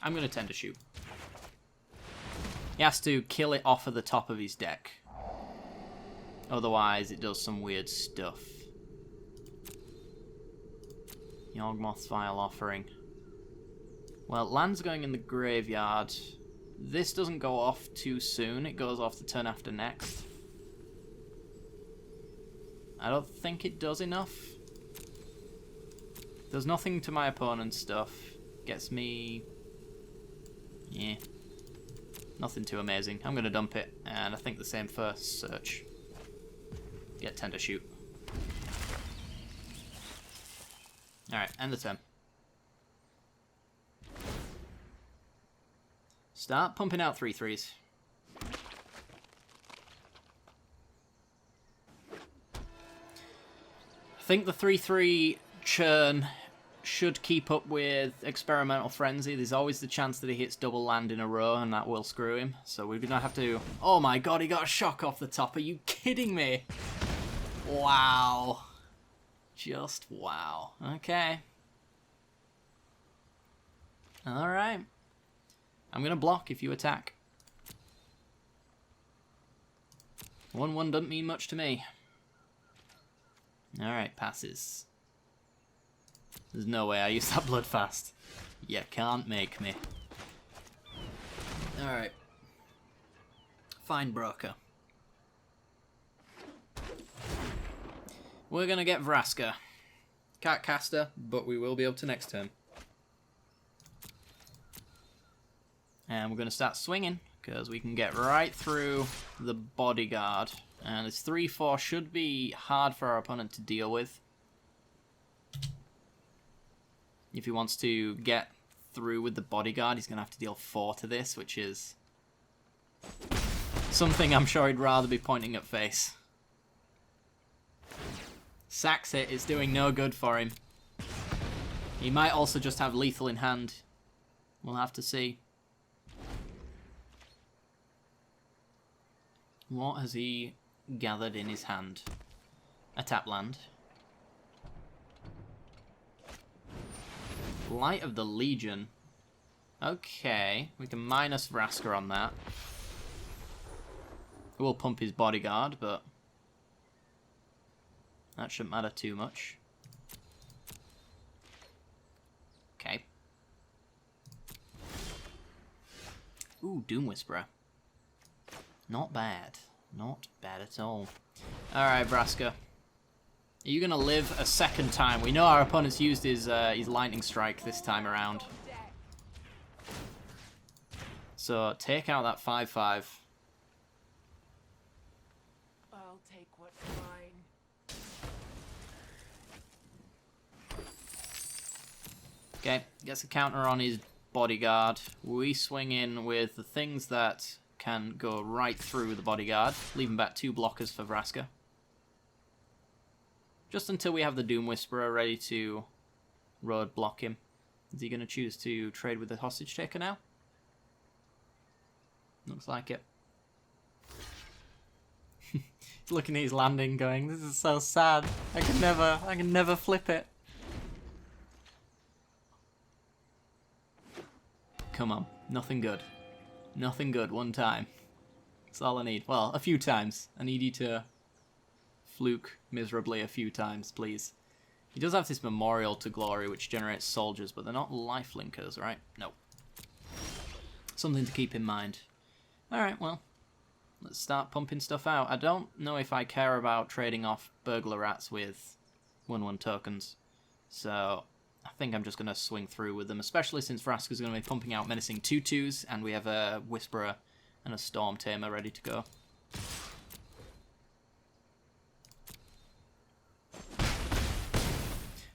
I'm gonna Tender Shoot. He has to kill it off of the top of his deck. Otherwise, it does some weird stuff. Yawgmoth's Vile Offering. Well, land's going in the graveyard. This doesn't go off too soon. It goes off the turn after next. I don't think it does enough. Does nothing to my opponent's stuff. Gets me... yeah. Nothing too amazing. I'm going to dump it, and I think the same for Search. Get Tender Shoot. Alright, end the turn. Start pumping out 3/3s. I think the 3/3 churn should keep up with Experimental Frenzy. There's always the chance that he hits double land in a row, and that will screw him. So we're gonna have to... oh my god, he got a shock off the top. Are you kidding me? Wow. Just wow. Okay. Alright. I'm gonna block if you attack. 1/1 doesn't mean much to me. Alright, passes. There's no way I use that blood fast. You can't make me. Alright. Fine, broker. We're gonna get Vraska. Can't cast her, but we will be able to next turn. And we're gonna start swinging, because we can get right through the bodyguard. And this 3/4 should be hard for our opponent to deal with. If he wants to get through with the bodyguard, he's going to have to deal 4 to this, which is something I'm sure he'd rather be pointing at face. Sacks it, it's doing no good for him. He might also just have lethal in hand. We'll have to see. What has he gathered in his hand? A tap land. Light of the Legion. Okay, we can minus Vraska on that. We'll pump his bodyguard, but that shouldn't matter too much. Okay. Ooh, Doom Whisperer. Not bad. Not bad at all. Alright, Vraska. Are you going to live a second time? We know our opponent's used his Lightning Strike this time around. So, take out that 5/5. I'll take what's mine. Okay, gets a counter on his bodyguard. We swing in with the things that can go right through the bodyguard, leaving back 2 blockers for Vraska. Just until we have the Doom Whisperer ready to road block him. Is he going to choose to trade with the Hostage Taker now? Looks like it. He's looking at his landing going, this is so sad. I can never flip it. Come on, nothing good. Nothing good one time. That's all I need. Well, a few times. I need you to fluke miserably a few times, please. He does have this Memorial to Glory, which generates soldiers, but they're not lifelinkers, right? No. Something to keep in mind. Alright, well, let's start pumping stuff out. I don't know if I care about trading off Burglar Rats with 1/1 tokens, so I think I'm just going to swing through with them, especially since Vraska's going to be pumping out Menacing 2/2s, and we have a Whisperer and a Storm Tamer ready to go.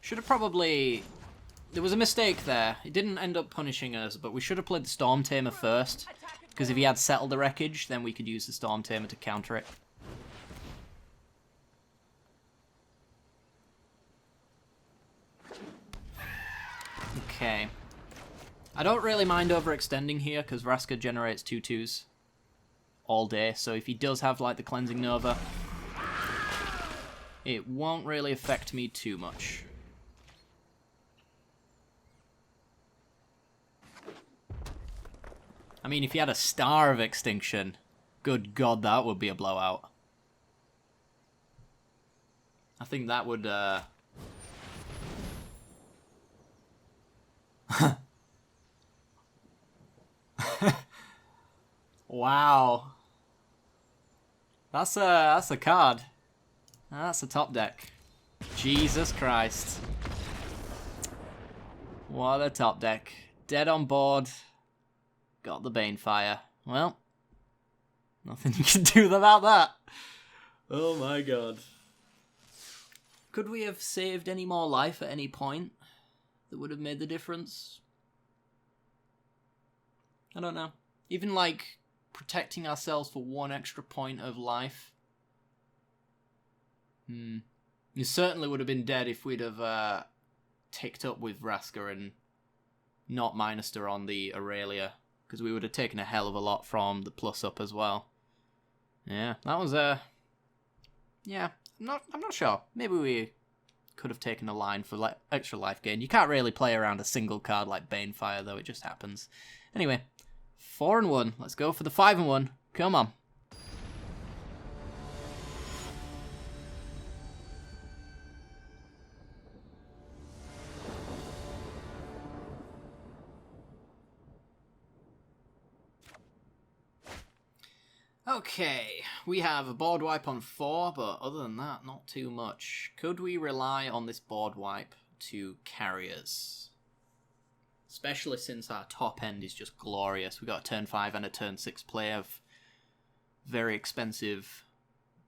Should have probably... There was a mistake there. It didn't end up punishing us, but we should have played the Storm Tamer first, Because if he had settled the wreckage, then we could use the Storm Tamer to counter it. Okay. I don't really mind overextending here, because Vraska generates 2/2s all day, so if he does have, like, the Cleansing Nova, it won't really affect me too much. I mean, if he had a Star of Extinction, good God, that would be a blowout. I think that would, Wow. That's a card. That's a top deck. Jesus Christ. What a top deck. Dead on board. Got the Banefire. Well, nothing you can do about that. Oh my god. Could we have saved any more life at any point that would have made the difference? I don't know. Even like protecting ourselves for 1 extra point of life. You certainly would have been dead if we'd have ticked up with Vraska and not Minester on the Aurelia, because we would have taken a hell of a lot from the plus up as well. Yeah, that was yeah, I'm not sure. Maybe we could have taken a line for extra life gain. You can't really play around a single card like Banefire though, it just happens. Anyway, 4-1. Let's go for the 5-1. Come on. Okay, we have a board wipe on 4, but other than that, not too much. Could we rely on this board wipe to carry us? Especially since our top end is just glorious. We've got a turn 5 and a turn 6 play of very expensive,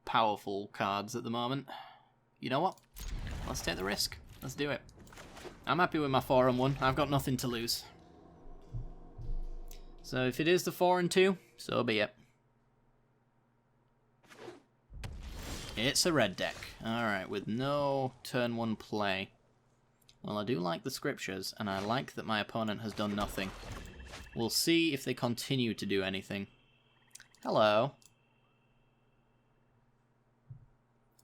powerful cards at the moment. You know what? Let's take the risk. Let's do it. I'm happy with my 4-1. I've got nothing to lose. So if it is the 4-2, so be it. It's a red deck. Alright, with no turn 1 play. Well, I do like the scriptures, and I like that my opponent has done nothing. We'll see if they continue to do anything. Hello.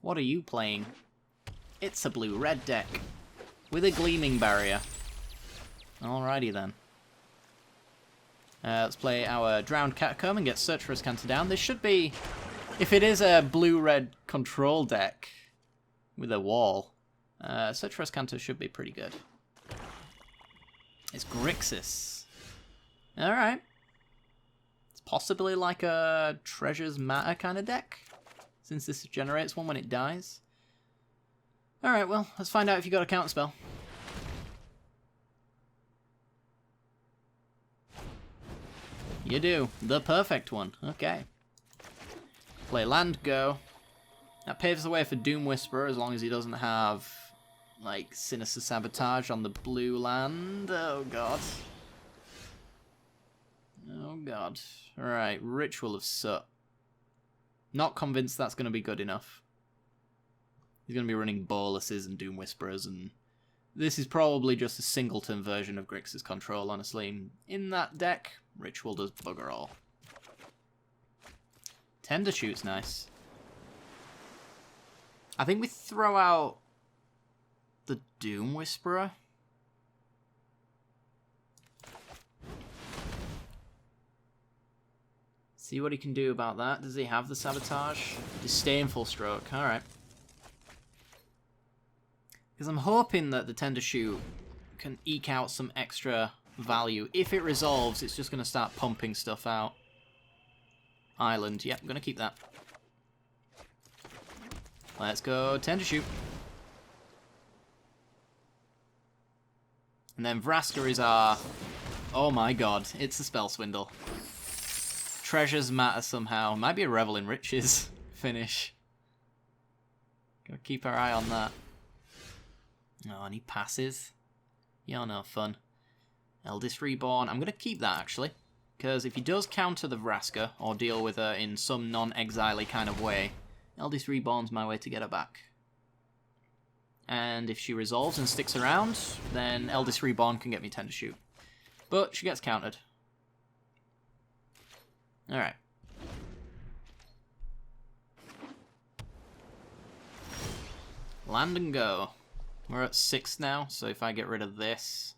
What are you playing? It's a blue-red deck. With a gleaming barrier. Alrighty then. Let's play our Drowned Catacomb and get Search for Azcanta down. This should be... If it is a blue-red control deck with a wall, Search for Azcanta should be pretty good. It's Grixis. Alright. It's possibly like a Treasures Matter kind of deck, since this generates one when it dies. Alright, well, let's find out if you got a counterspell. You do. The perfect one. Okay. Play land, go. That paves the way for Doom Whisperer as long as he doesn't have, like, Sinister Sabotage on the blue land. Oh, God. Oh, God. Alright, Ritual of Soot. Not convinced that's going to be good enough. He's going to be running Boluses and Doom Whisperers, and this is probably just a Singleton version of Grixis Control, honestly. In that deck, Ritual does bugger all. Tender Shoot's nice. I think we throw out the Doom Whisperer. See what he can do about that. Does he have the Sabotage? Disdainful Stroke. Alright. Because I'm hoping that the Tender Shoot can eke out some extra value. If it resolves, it's just going to start pumping stuff out. Island. Yep, I'm going to keep that. Let's go Tender Shoot. And then Vraska is our... Oh my god, it's a Spell Swindle. Treasures Matter somehow. Might be a Revel in Riches finish. Gotta keep our eye on that. Oh, and he passes. You're no fun. Eldest Reborn. I'm going to keep that, actually. Because if he does counter the Vraska, or deal with her in some non-exile kind of way, Eldest Reborn's my way to get her back. And if she resolves and sticks around, then Eldest Reborn can get me 10 to shoot. But she gets countered. Alright. Land and go. We're at 6 now, so if I get rid of this...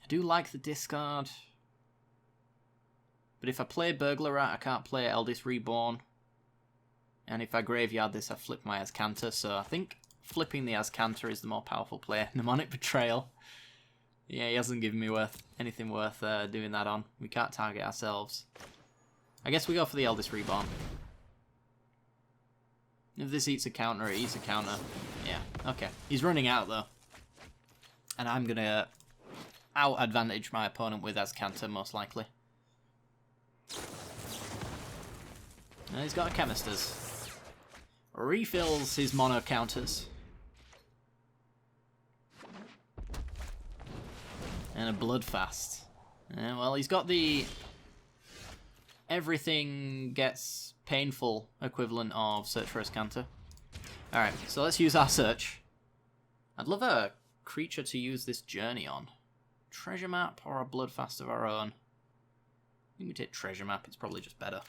I do like the discard. But if I play Burglar Rat, I can't play Eldest Reborn. And if I graveyard this, I flip my Azcanta, so I think flipping the Azcanta is the more powerful play. Mnemonic Betrayal. Yeah, he hasn't given me anything worth doing that on. We can't target ourselves. I guess we go for the Eldest Reborn. If this eats a counter, it eats a counter. Yeah, okay. He's running out, though. And I'm going to out-advantage my opponent with Azcanta, most likely. And he's got a Chemisters. Refills his mono counters. And a Bloodfast. Well, he's got the everything gets painful equivalent of Search for Azcanta. Alright, so let's use our search. I'd love a creature to use this journey on. Treasure Map or a Bloodfast of our own. I think we take Treasure Map, it's probably just better.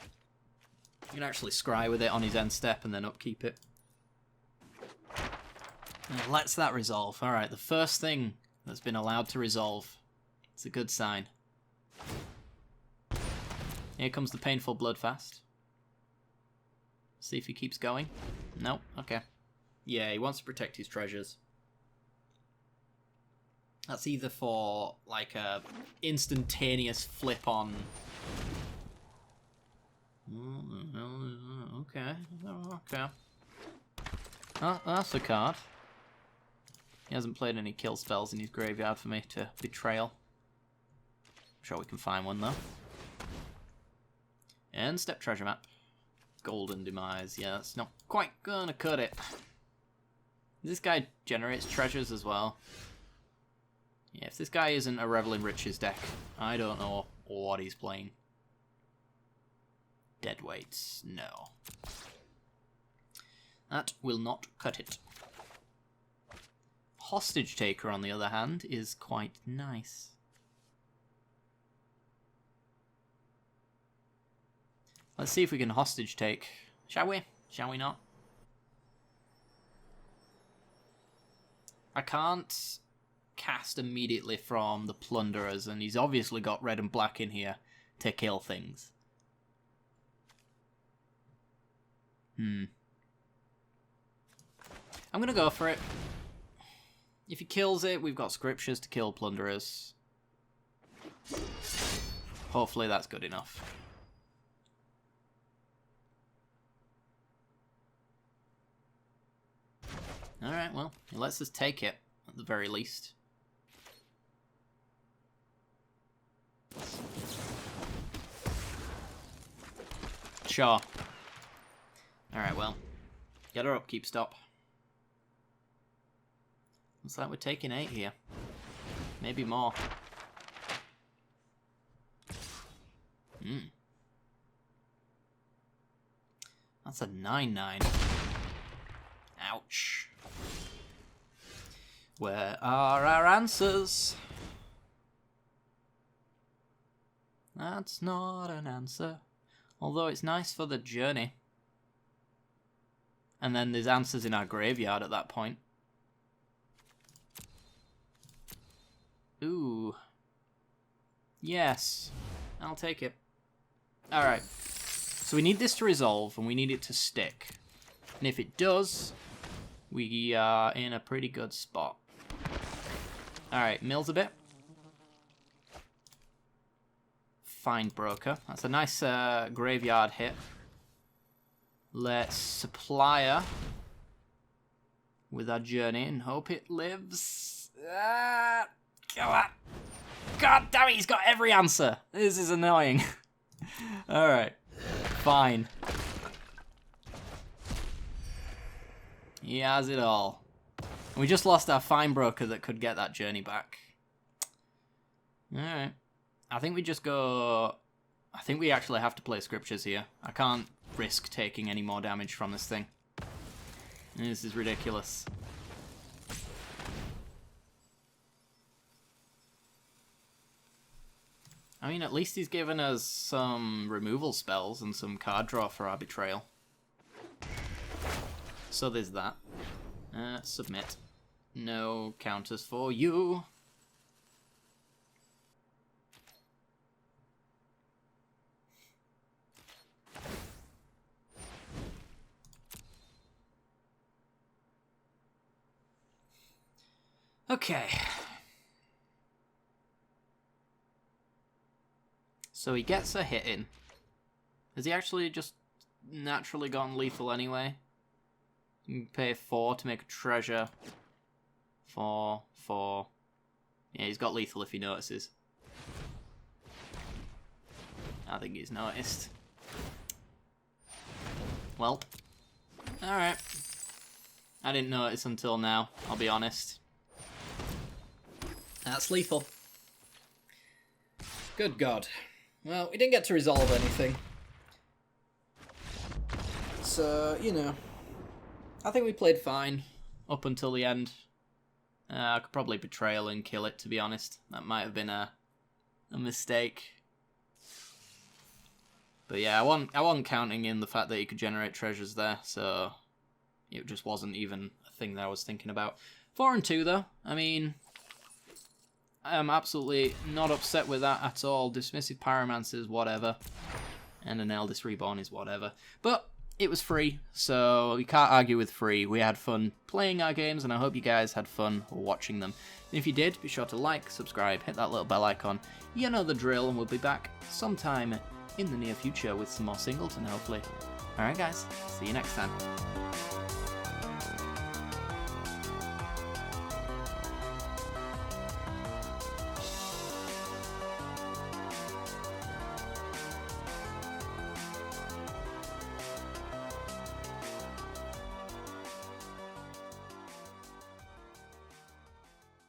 You can actually scry with it on his end step and then upkeep it. And lets that resolve. Alright, the first thing that's been allowed to resolve. It's a good sign. Here comes the painful Bloodfast. See if he keeps going. Nope, okay. Yeah, he wants to protect his treasures. That's either for, like, a instantaneous flip on... Okay, okay. Oh, that's a card. He hasn't played any kill spells in his graveyard for me to Betrayal. I'm sure we can find one, though. And Step Treasure Map. Golden Demise, yeah, that's not quite gonna cut it. This guy generates treasures as well. Yeah, if this guy isn't a Revel in Riches deck, I don't know what he's playing. Deadweights, no. That will not cut it. Hostage Taker, on the other hand, is quite nice. Let's see if we can hostage take. Shall we? Shall we not? I can't cast immediately from the Plunderers, and he's obviously got red and black in here to kill things. I'm gonna go for it. If he kills it, we've got Scriptures to kill Plunderers. Hopefully that's good enough. Alright, well, he lets us take it, at the very least. Sure. Alright, well, get our upkeep stop. Looks like we're taking 8 here. Maybe more. That's a 9/9. Ouch. Where are our answers? That's not an answer. Although it's nice for the journey. And then there's answers in our graveyard at that point. Ooh. Yes. I'll take it. Alright. So we need this to resolve, and we need it to stick. And if it does, we are in a pretty good spot. Alright, mills a bit. Find Broker. That's a nice graveyard hit. Let's supply her with our journey and hope it lives. Come on. God damn it, he's got every answer. This is annoying. Alright, fine. He has it all. We just lost our Fine Broker that could get that journey back. Alright. I think we just go... I think we actually have to play scriptures here. I can't risk taking any more damage from this thing. This is ridiculous. I mean, at least he's given us some removal spells and some card draw for our betrayal. So there's that. Submit. No counters for you. Okay. So he gets a hit in. Has he actually just naturally gone lethal anyway? You can pay 4 to make a treasure. 4. Yeah, he's got lethal if he notices. I think he's noticed. Well. Alright. I didn't notice until now, I'll be honest. That's lethal. Good God. Well, we didn't get to resolve anything. So, you know. I think we played fine up until the end. I could probably betrayal and kill it, to be honest. That might have been a mistake. But yeah, I wasn't counting in the fact that you could generate treasures there, so it just wasn't even a thing that I was thinking about. 4 and 2 though. I mean, I'm absolutely not upset with that at all. Dismissive Pyromancer is whatever. And an Eldest Reborn is whatever. But it was free, so we can't argue with free. We had fun playing our games, and I hope you guys had fun watching them. And if you did, be sure to like, subscribe, hit that little bell icon. You know the drill, and we'll be back sometime in the near future with some more Singleton, hopefully. Alright guys, see you next time.